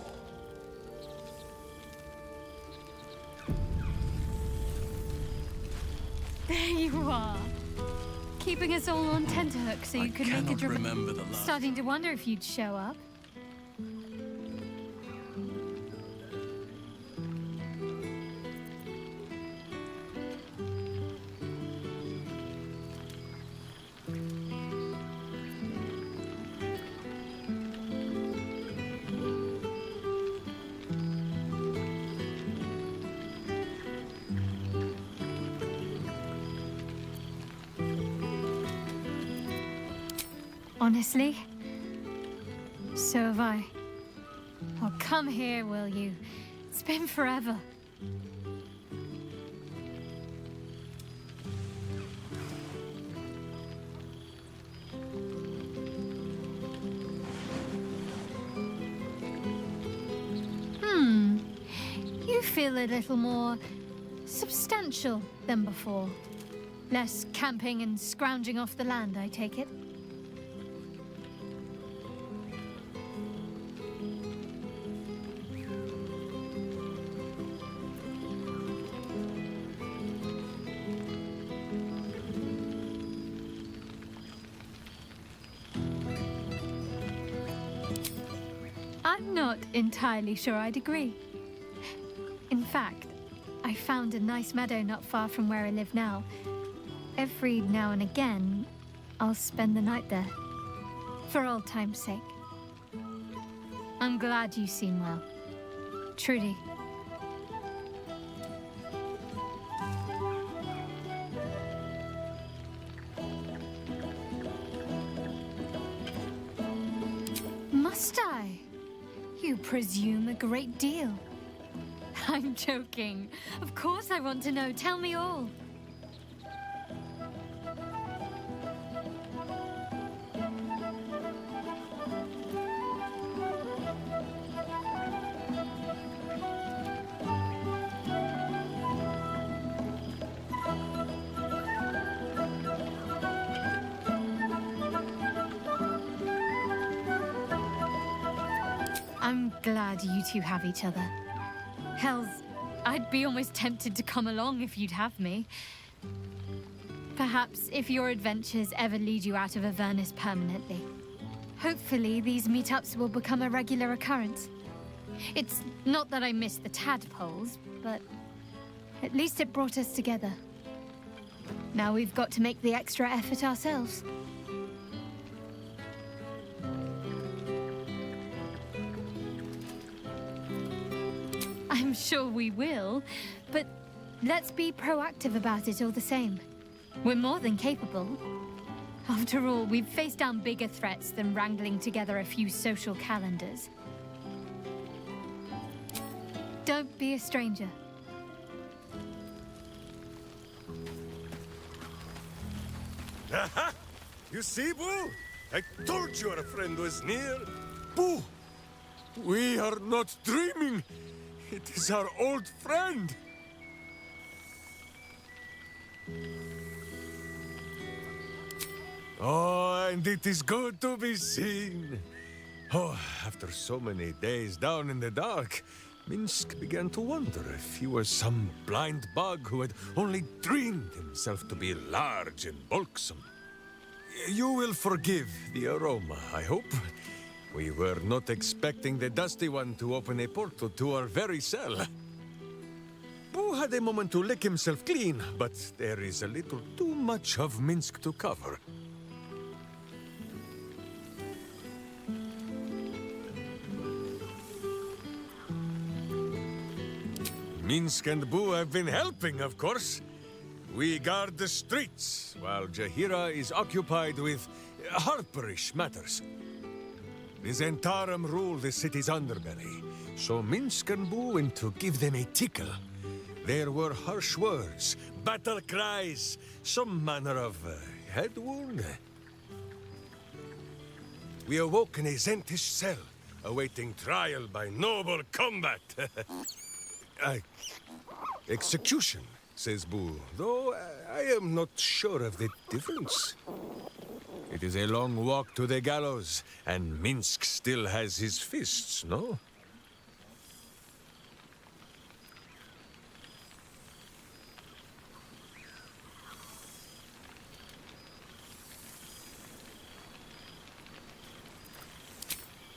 There you are. Keeping us all on tenterhooks so you could make a dramatic... remember the last. Starting to wonder if you'd show up. Honestly, so have I. Oh, come here, will you? It's been forever. You feel a little more substantial than before. Less camping and scrounging off the land, I take it. I'm not entirely sure I'd agree. In fact, I found a nice meadow not far from where I live now. Every now and again, I'll spend the night there. For old time's sake. I'm glad you seem well. Trudy. Must I? You presume a great deal. I'm joking. Of course I want to know. Tell me all. I'm glad you two have each other. Hells, I'd be almost tempted to come along if you'd have me. Perhaps if your adventures ever lead you out of Avernus permanently. Hopefully these meetups will become a regular occurrence. It's not that I miss the tadpoles, but at least it brought us together. Now we've got to make the extra effort ourselves. I'm sure we will, but let's be proactive about it all the same. We're more than capable. After all, we've faced down bigger threats than wrangling together a few social calendars. Don't be a stranger. Aha! You see, Boo? I told you our friend was near. Boo! We are not dreaming. It is our old friend. Oh, and it is good to be seen. Oh, after so many days down in the dark, Minsk began to wonder if he was some blind bug who had only dreamed himself to be large and bulksome. You will forgive the aroma, I hope. We were not expecting the Dusty One to open a portal to our very cell. Boo had a moment to lick himself clean, but there is a little too much of Minsk to cover. Minsk and Boo have been helping, of course. We guard the streets, while Jahira is occupied with harperish matters. The Zentarum rule the city's underbelly, so Minsk and Boo went to give them a tickle. There were harsh words, battle cries, some manner of head wound. We awoke in a Zentish cell, awaiting trial by noble combat. Execution, says Boo, though I am not sure of the difference. It is a long walk to the gallows, and Minsk still has his fists, no?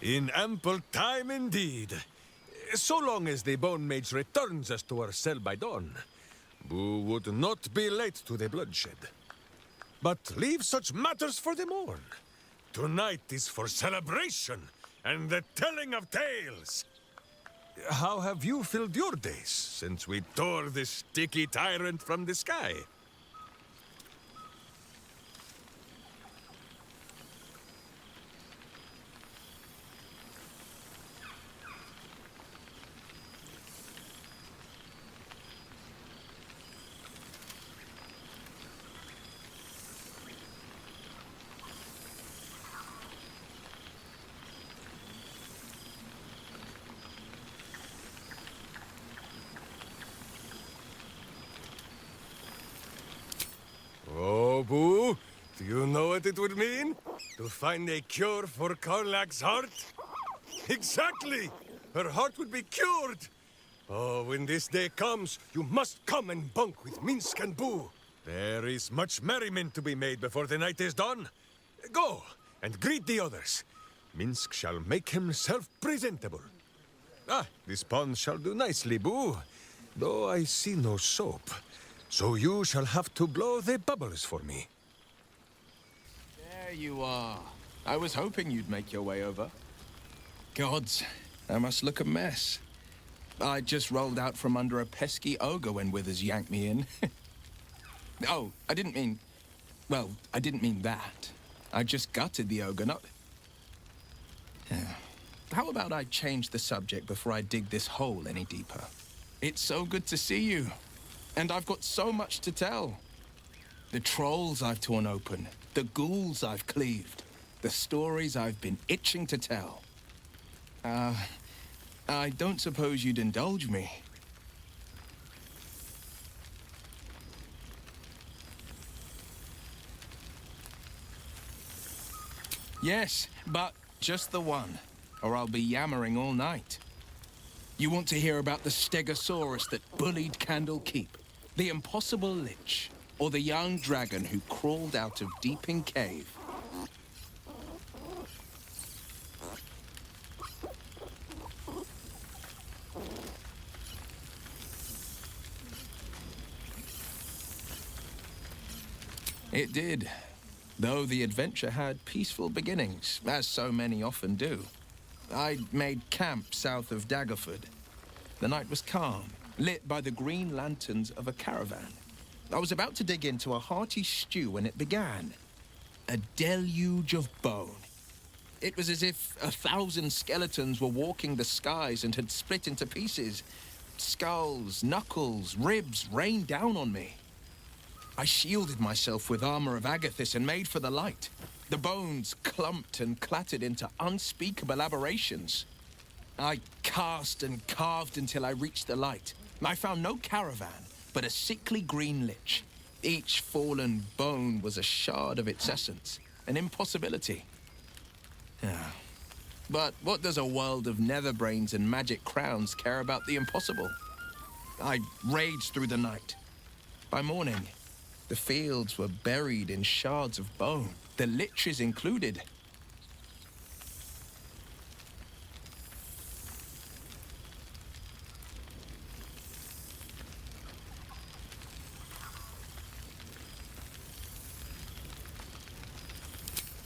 In ample time indeed. So long as the Bone Mage returns us to our cell by dawn, Boo would not be late to the bloodshed. But leave such matters for the morn. Tonight is for celebration and the telling of tales. How have you filled your days since we tore this sticky tyrant from the sky? Oh, Boo, do you know what it would mean? To find a cure for Karlak's heart? Exactly! Her heart would be cured! Oh, when this day comes, you must come and bunk with Minsk and Boo. There is much merriment to be made before the night is done. Go, and greet the others. Minsk shall make himself presentable. Ah, this pond shall do nicely, Boo. Though I see no soap. So you shall have to blow the bubbles for me. There you are. I was hoping you'd make your way over. Gods, I must look a mess. I just rolled out from under a pesky ogre when Withers yanked me in. Oh, I didn't mean... Well, I didn't mean that. I just gutted the ogre, not... How about I change the subject before I dig this hole any deeper? It's so good to see you. And I've got so much to tell. The trolls I've torn open, the ghouls I've cleaved, the stories I've been itching to tell. I don't suppose you'd indulge me. Yes, but just the one, or I'll be yammering all night. You want to hear about the Stegosaurus that bullied Candle Keep, the impossible lich, or the young dragon who crawled out of Deeping Cave? It did, though the adventure had peaceful beginnings, as so many often do. I'd made camp south of Daggerford. The night was calm, lit by the green lanterns of a caravan. I was about to dig into a hearty stew when it began. A deluge of bone. It was as if 1,000 skeletons were walking the skies and had split into pieces. Skulls, knuckles, ribs rained down on me. I shielded myself with armor of Agathis and made for the light. The bones clumped and clattered into unspeakable aberrations. I cast and carved until I reached the light. I found no caravan, but a sickly green lich. Each fallen bone was a shard of its essence, an impossibility. But what does a world of netherbrains and magic crowns care about the impossible? I raged through the night. By morning, the fields were buried in shards of bone, the liches included.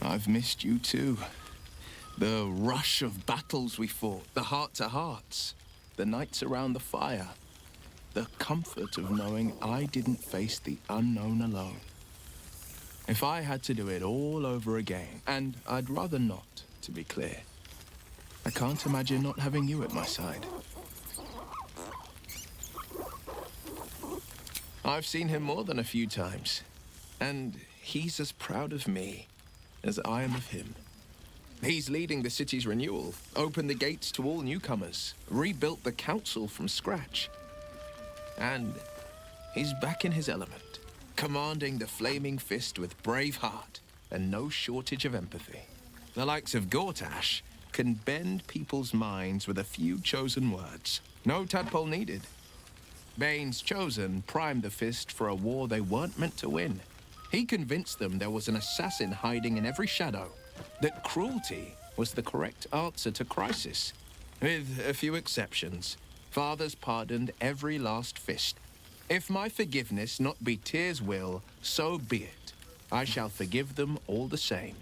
I've missed you too. The rush of battles we fought, the heart-to-hearts, the nights around the fire, the comfort of knowing I didn't face the unknown alone. If I had to do it all over again, and I'd rather not, to be clear, I can't imagine not having you at my side. I've seen him more than a few times, and he's as proud of me as I am of him. He's leading the city's renewal, opened the gates to all newcomers, rebuilt the council from scratch. And he's back in his element, commanding the Flaming Fist with brave heart and no shortage of empathy. The likes of Gortash can bend people's minds with a few chosen words. No tadpole needed. Bane's Chosen primed the Fist for a war they weren't meant to win. He convinced them there was an assassin hiding in every shadow, that cruelty was the correct answer to crisis. With a few exceptions, fathers pardoned every last fist. If my forgiveness not be Tyr's will, so be it. I shall forgive them all the same.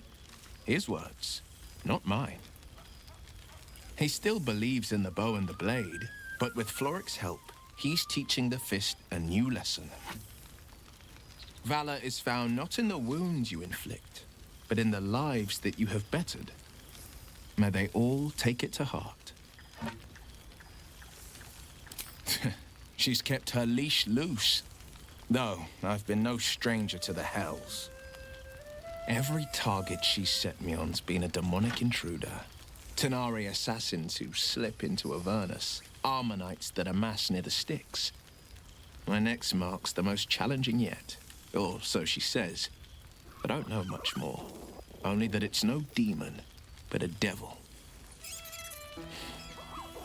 His words, not mine. He still believes in the bow and the blade, but with Floric's help, he's teaching the fist a new lesson. Valor is found not in the wounds you inflict, but in the lives that you have bettered. May they all take it to heart. She's kept her leash loose, though I've been no stranger to the hells. Every target she's set me on's been a demonic intruder. Tanari assassins who slip into Avernus, Armonites that amass near the Styx. My next mark's the most challenging yet, or so she says. I don't know much more. Only that it's no demon, but a devil.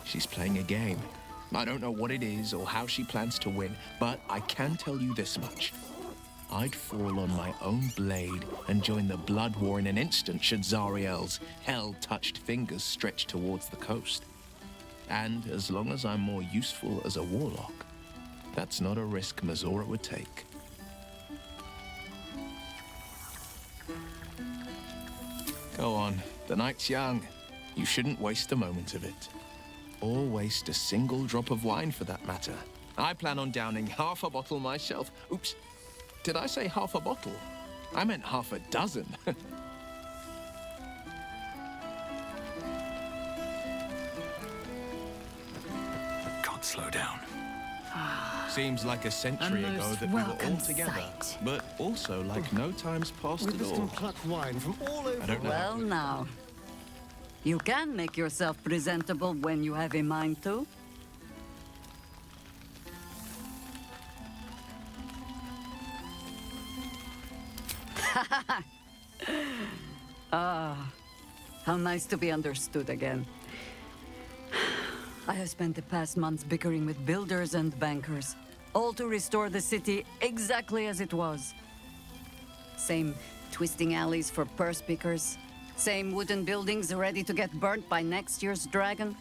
She's playing a game. I don't know what it is or how she plans to win, but I can tell you this much. I'd fall on my own blade and join the blood war in an instant should Zariel's hell-touched fingers stretch towards the coast. And as long as I'm more useful as a warlock, that's not a risk Mazora would take. Go on, the night's young. You shouldn't waste a moment of it. Or waste a single drop of wine for that matter. I plan on downing half a bottle myself. Oops, did I say half a bottle? I meant half a dozen. Can't slow down. Seems like a century ago that we were all together, but also like no time's passed at all. Pluck wine from all over. I don't know. Well, now, you can make yourself presentable when you have a mind to. Ah, how nice to be understood again. I have spent the past months bickering with builders and bankers, all to restore the city exactly as it was. Same twisting alleys for purse pickers, same wooden buildings ready to get burnt by next year's dragon,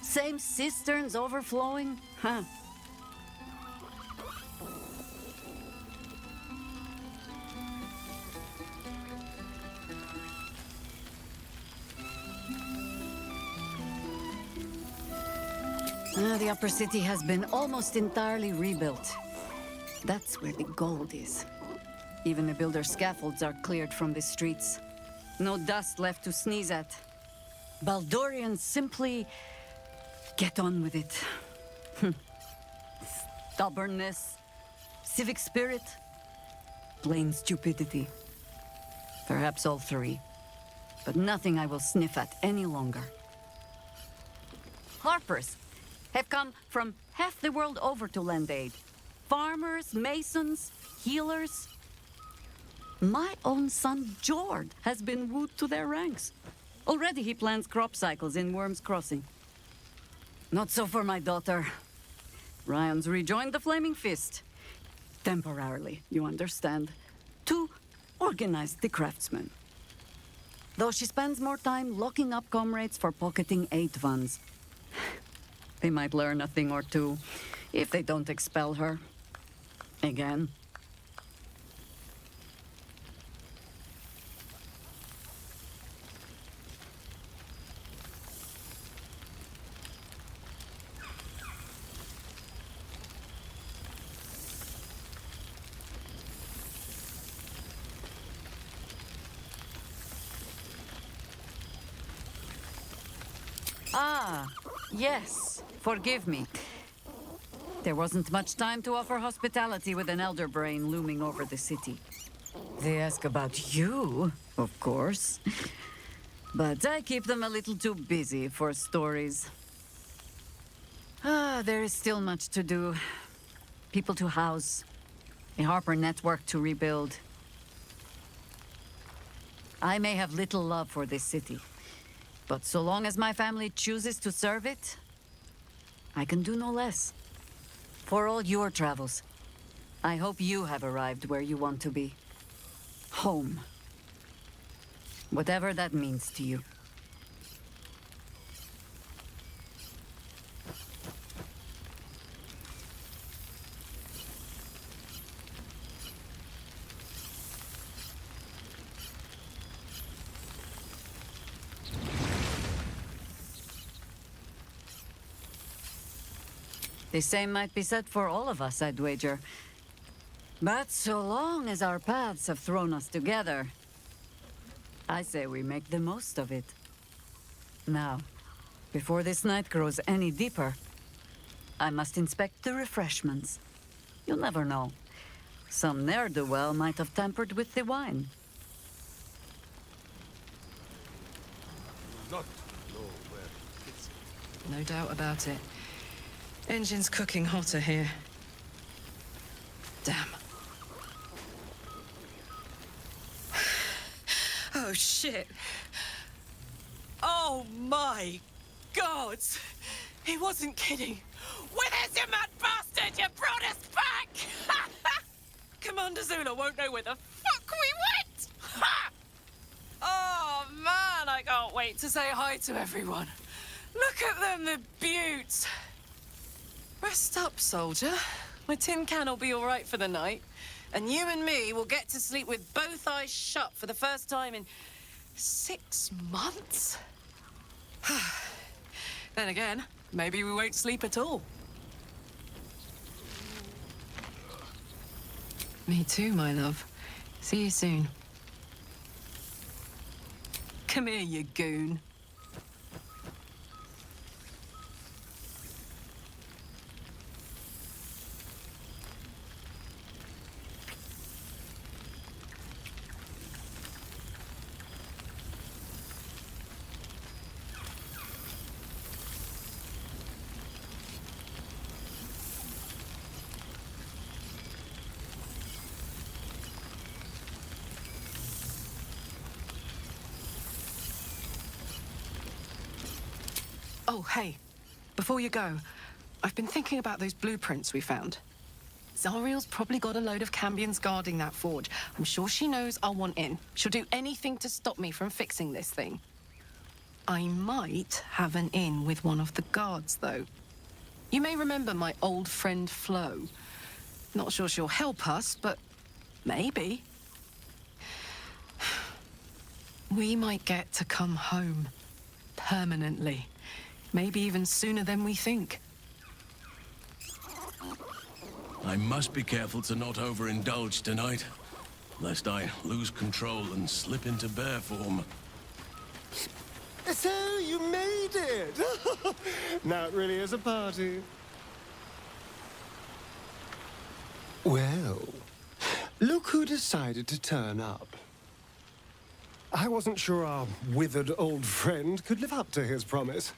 same cisterns overflowing, huh? The upper city has been almost entirely rebuilt. That's where the gold is. Even the builder's scaffolds are cleared from the streets. No dust left to sneeze at. Baldurians simply get on with it. Stubbornness, civic spirit, plain stupidity. Perhaps all three. But nothing I will sniff at any longer. Harpers have come from half the world over to lend aid. Farmers, masons, healers. My own son, Jord, has been wooed to their ranks. Already he plans crop cycles in Worm's Crossing. Not so for my daughter. Ryan's rejoined the Flaming Fist. Temporarily, you understand. To organize the craftsmen. Though she spends more time locking up comrades for pocketing aid funds. They might learn a thing or two, if they don't expel her. Again. Ah, yes. Forgive me. There wasn't much time to offer hospitality with an elder brain looming over the city. They ask about you, of course. But I keep them a little too busy for stories. Ah, there is still much to do. People to house. A Harper network to rebuild. I may have little love for this city. But so long as my family chooses to serve it, I can do no less. For all your travels, I hope you have arrived where you want to be. Home. Whatever that means to you. The same might be said for all of us, I'd wager. But so long as our paths have thrown us together, I say we make the most of it. Now, before this night grows any deeper, I must inspect the refreshments. You'll never know. Some ne'er-do-well might have tampered with the wine. Not know where it's No doubt about it. Engine's cooking hotter here. Damn. Oh, shit. Oh, my God. He wasn't kidding. Where's your mad bastard? You brought us back! Commander Zula won't know where the fuck we went! Ha! Oh, man, I can't wait to say hi to everyone. Look at them, the beauts. Rest up, soldier. My tin can will be all right for the night. And you and me will get to sleep with both eyes shut for the first time in 6 months? Then again, maybe we won't sleep at all. Me too, my love. See you soon. Come here, you goon. Oh, hey. Before you go, I've been thinking about those blueprints we found. Zariel's probably got a load of Cambions guarding that forge. I'm sure she knows I'll want in. She'll do anything to stop me from fixing this thing. I might have an in with one of the guards, though. You may remember my old friend Flo. Not sure she'll help us, but maybe. We might get to come home. Permanently. Maybe even sooner than we think. I must be careful to not overindulge tonight, lest I lose control and slip into bear form. So you made it! Now it really is a party. Well, Look who decided to turn up. I wasn't sure our withered old friend could live up to his promise.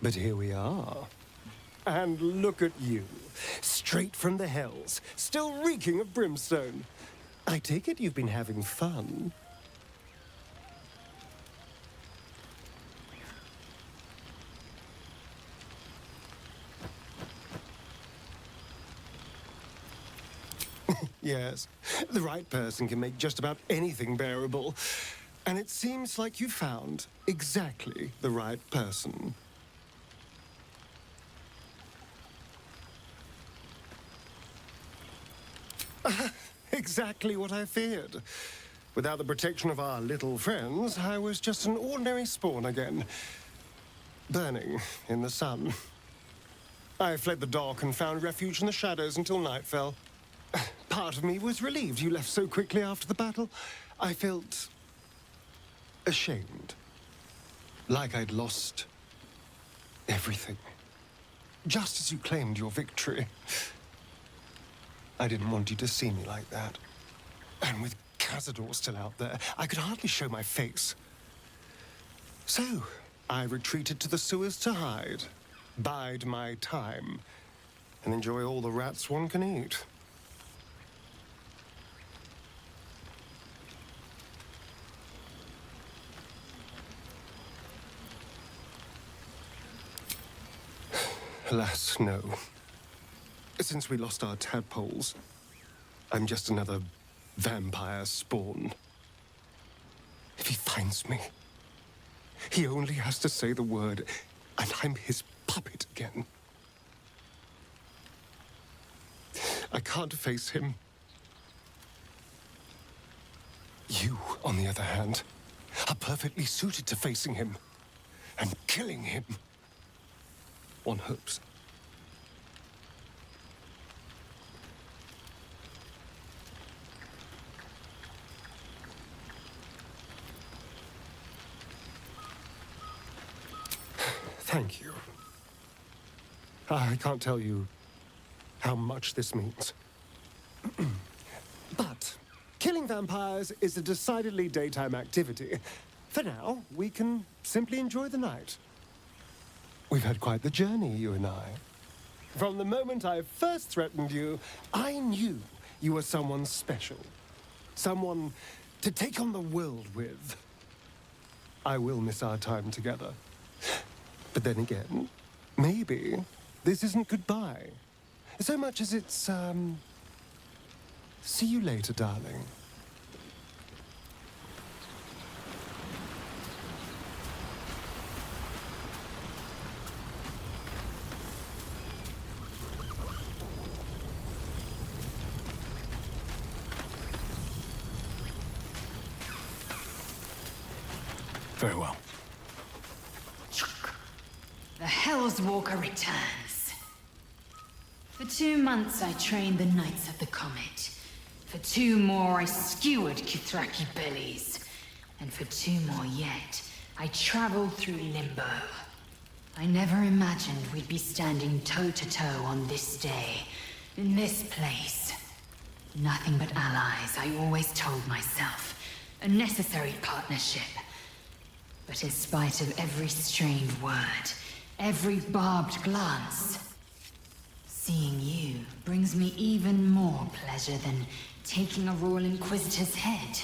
But here we are. And look at you, straight from the hells, still reeking of brimstone. I take it you've been having fun. Yes, the right person can make just about anything bearable. And it seems like you found exactly the right person. Exactly what I feared. Without the protection of our little friends, I was just an ordinary spawn again. Burning in the sun. I fled the dock and found refuge in the shadows until night fell. Part of me was relieved you left so quickly after the battle. I felt ashamed. Like I'd lost everything. Just as you claimed your victory. I didn't want you to see me like that. And with Cazador still out there, I could hardly show my face. So, I retreated to the sewers to hide, bide my time, and enjoy all the rats one can eat. Alas, no. Since we lost our tadpoles, I'm just another vampire spawn. If he finds me, he only has to say the word, and I'm his puppet again. I can't face him. You, on the other hand, are perfectly suited to facing him and killing him. One hopes. Thank you. I can't tell you how much this means. But killing vampires is a decidedly daytime activity. For now, we can simply enjoy the night. We've had quite the journey, you and I. From the moment I first threatened you, I knew you were someone special. Someone to take on the world with. I will miss our time together. But then again, maybe this isn't goodbye. So much as it's, see you later, darling. Very well. The Hell's Walker returns. For 2 months I trained the Knights of the Comet. For 2 more I skewered Kithraki bellies. And for 2 more yet, I traveled through Limbo. I never imagined we'd be standing toe-to-toe on this day, in this place. Nothing but allies, I always told myself. A necessary partnership. But in spite of every strained word, every barbed glance, seeing you brings me even more pleasure than taking a Royal Inquisitor's head.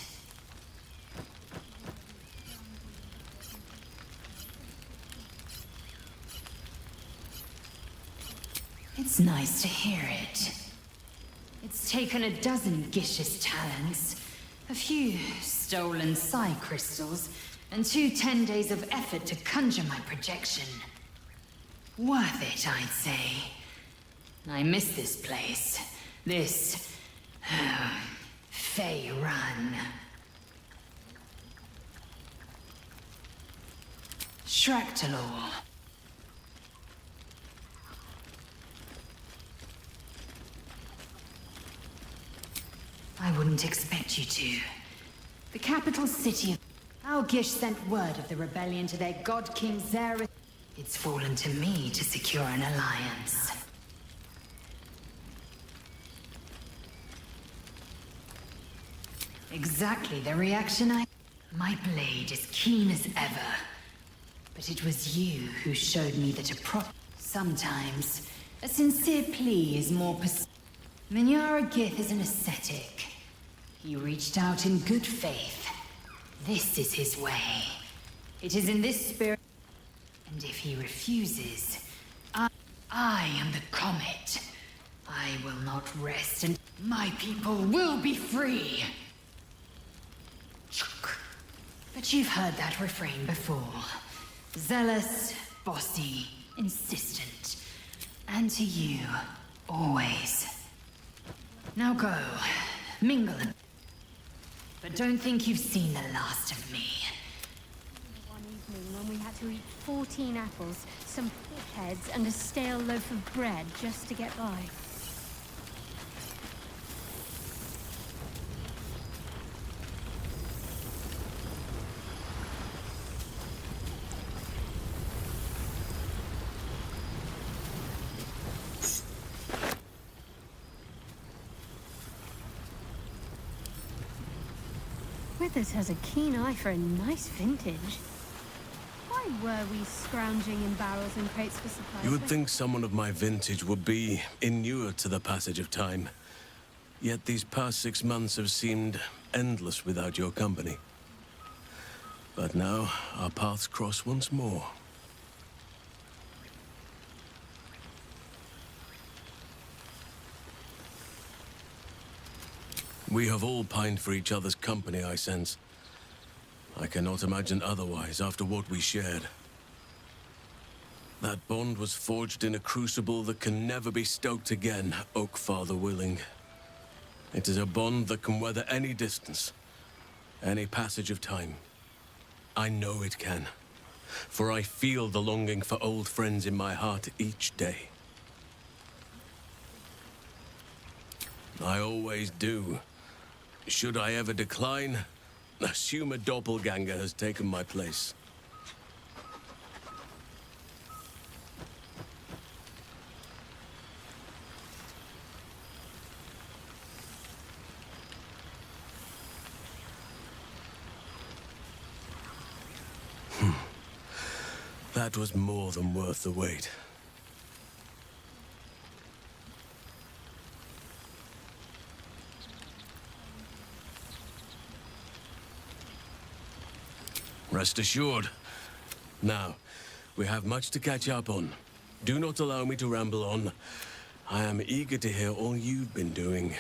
It's nice to hear it. It's taken a dozen Gish's talents, a few stolen psi crystals, and 2 10 days of effort to conjure my projection. Worth it, I'd say. I miss this place. This... Fey Run. Shractalor. I wouldn't expect you to. The capital city of... Our Gish sent word of the rebellion to their god king Xereth. It's fallen to me to secure an alliance. Exactly the reaction My blade is keen as ever. But it was you who showed me that sometimes, a sincere plea is more Minyara Gith is an ascetic. He reached out in good faith. This is his way. It is in this spirit. And if he refuses, I am the comet. I will not rest and my people will be free. But you've heard that refrain before. Zealous, bossy, insistent. And to you, always. Now go, mingle. But don't think you've seen the last of me. One evening when we had to eat 14 apples, some heads, and a stale loaf of bread just to get by. Withers has a keen eye for a nice vintage. Why were we scrounging in barrels and crates for supplies? You would think someone of my vintage would be inured to the passage of time. Yet these past 6 months have seemed endless without your company. But now, our paths cross once more. We have all pined for each other's company, I sense. I cannot imagine otherwise after what we shared. That bond was forged in a crucible that can never be stoked again, Oak Father willing. It is a bond that can weather any distance, any passage of time. I know it can, for I feel the longing for old friends in my heart each day. I always do. Should I ever decline, assume a doppelganger has taken my place. That was more than worth the wait. Rest assured. Now, we have much to catch up on. Do not allow me to ramble on. I am eager to hear all you've been doing.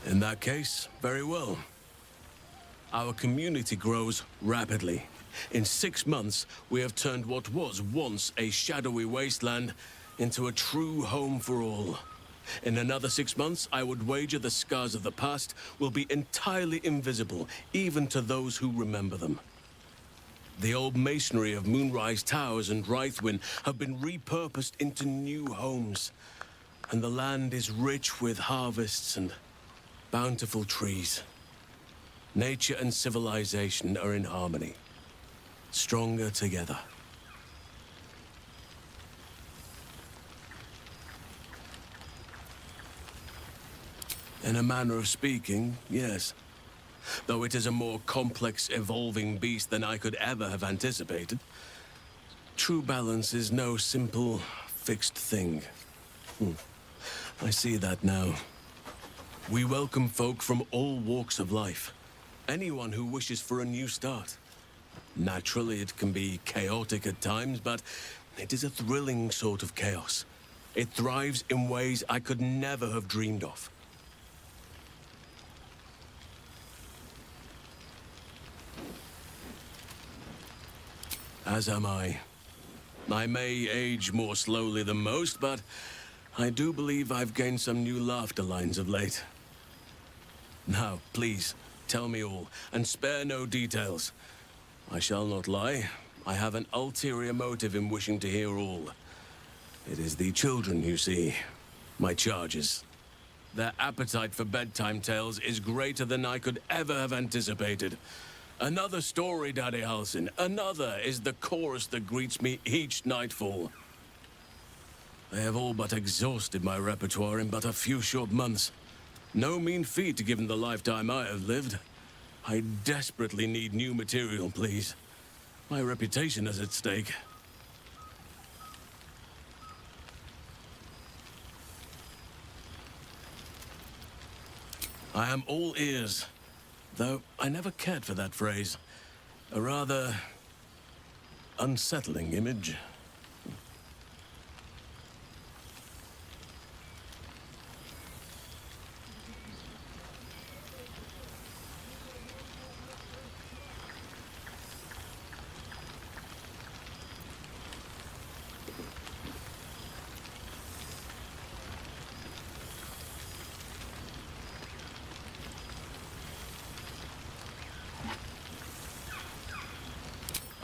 In that case, very well. Our community grows rapidly. In 6 months, we have turned what was once a shadowy wasteland into a true home for all. In another 6 months, I would wager the scars of the past will be entirely invisible, even to those who remember them. The old masonry of Moonrise Towers and Rythwin have been repurposed into new homes, and the land is rich with harvests and bountiful trees. Nature and civilization are in harmony, stronger together. In a manner of speaking, yes. Though it is a more complex, evolving beast than I could ever have anticipated. True balance is no simple, fixed thing. I see that now. We welcome folk from all walks of life. Anyone who wishes for a new start. Naturally, it can be chaotic at times, but it is a thrilling sort of chaos. It thrives in ways I could never have dreamed of. As am I. I may age more slowly than most, but I do believe I've gained some new laughter lines of late. Now, please, tell me all, and spare no details. I shall not lie. I have an ulterior motive in wishing to hear all. It is the children, you see. My charges. Their appetite for bedtime tales is greater than I could ever have anticipated. Another story, Daddy Halsin. Another is the chorus that greets me each nightfall. They have all but exhausted my repertoire in but a few short months. No mean feat given the lifetime I have lived. I desperately need new material, please. My reputation is at stake. I am all ears, though I never cared for that phrase. A rather unsettling image.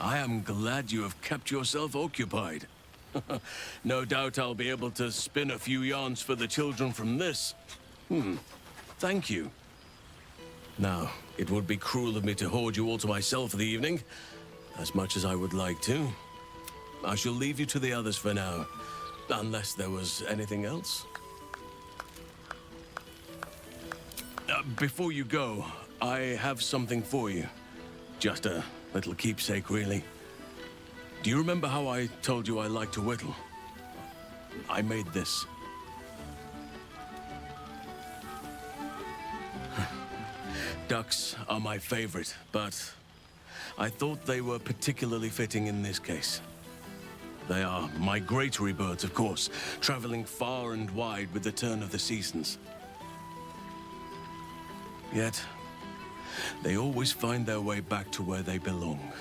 I am glad you have kept yourself occupied. No doubt I'll be able to spin a few yarns for the children from this. Thank you. Now, it would be cruel of me to hoard you all to myself for the evening, as much as I would like to. I shall leave you to the others for now, unless there was anything else. Before you go, I have something for you. Just a little keepsake, really. Do you remember how I told you I like to whittle? I made this. Ducks are my favorite, but I thought they were particularly fitting in this case. They are migratory birds, of course, traveling far and wide with the turn of the seasons. Yet, they always find their way back to where they belong.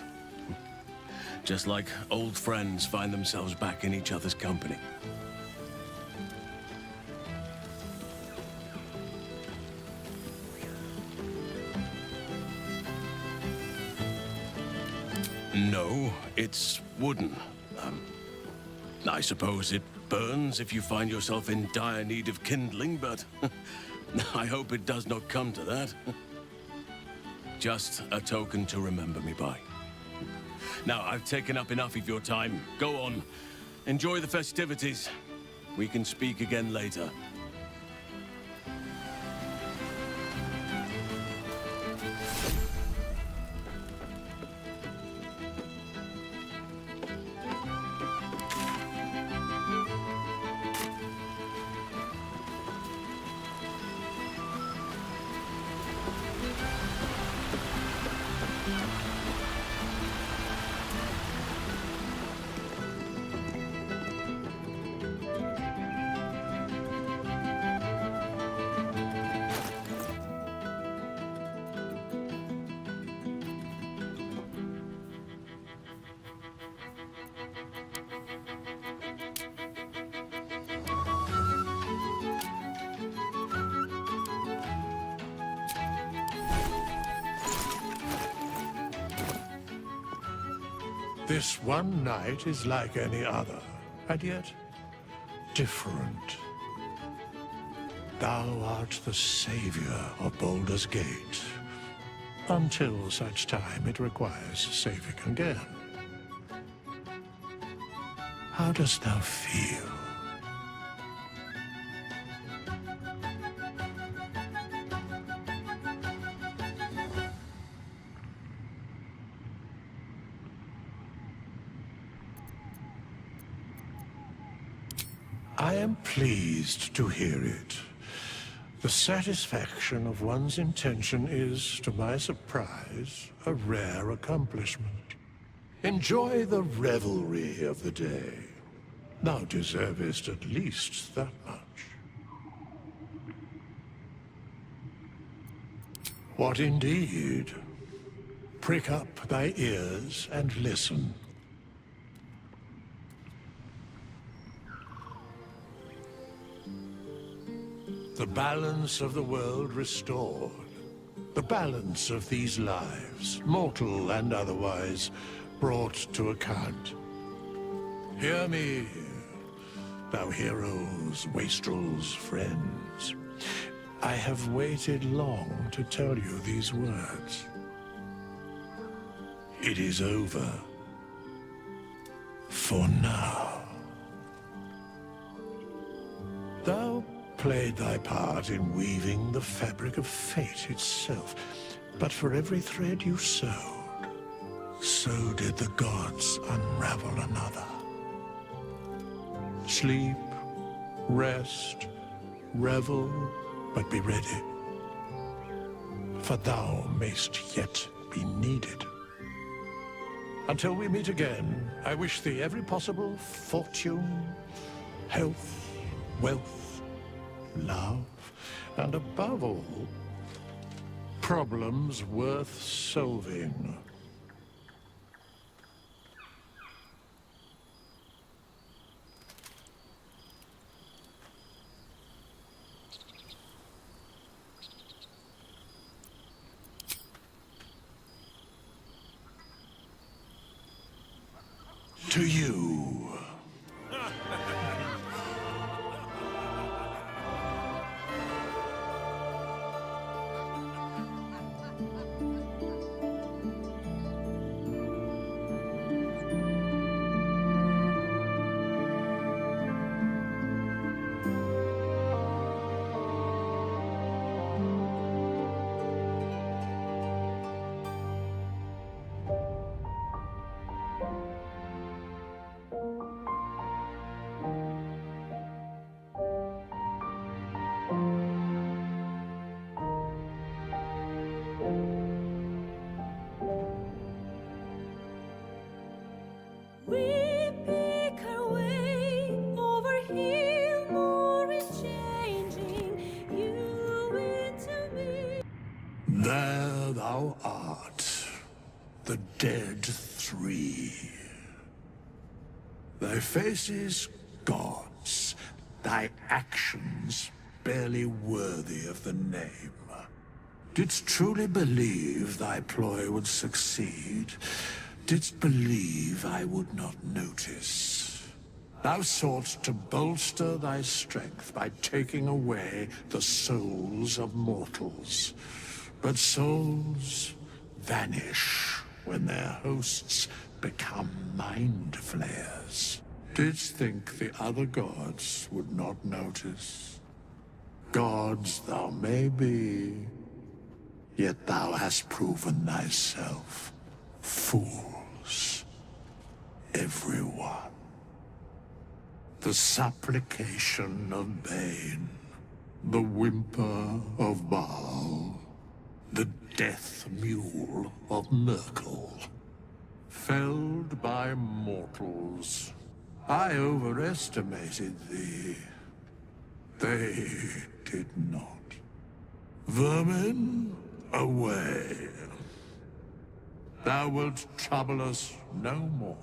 Just like old friends find themselves back in each other's company. No, it's wooden. I suppose it burns if you find yourself in dire need of kindling, but I hope it does not come to that. Just a token to remember me by. Now, I've taken up enough of your time. Go on. Enjoy the festivities. We can speak again later. This one night is like any other, and yet different. Thou art the savior of Baldur's Gate, until such time it requires saving again. How dost thou feel? I am pleased to hear it. The satisfaction of one's intention is, to my surprise, a rare accomplishment. Enjoy the revelry of the day. Thou deservest at least that much. What indeed? Prick up thy ears and listen. The balance of the world restored. The balance of these lives, mortal and otherwise, brought to account. Hear me, thou heroes, wastrels, friends. I have waited long to tell you these words. It is over. For now. Thou played thy part in weaving the fabric of fate itself, but for every thread you sewed, so did the gods unravel another. Sleep, rest, revel, but be ready, for thou mayst yet be needed. Until we meet again, I wish thee every possible fortune, health, wealth, love, and above all, problems worth solving. To you. There thou art, the dead three. Thy faces gods, thy actions barely worthy of the name. Didst truly believe thy ploy would succeed? Didst believe I would not notice? Thou soughtst to bolster thy strength by taking away the souls of mortals. But souls vanish when their hosts become mind flayers. Didst think the other gods would not notice? Gods thou may be, yet thou hast proven thyself fools, everyone. The supplication of Bane, the whimper of Baal, the death mule of Merkel. Felled by mortals, I overestimated thee. They did not. Vermin, away. Thou wilt trouble us no more.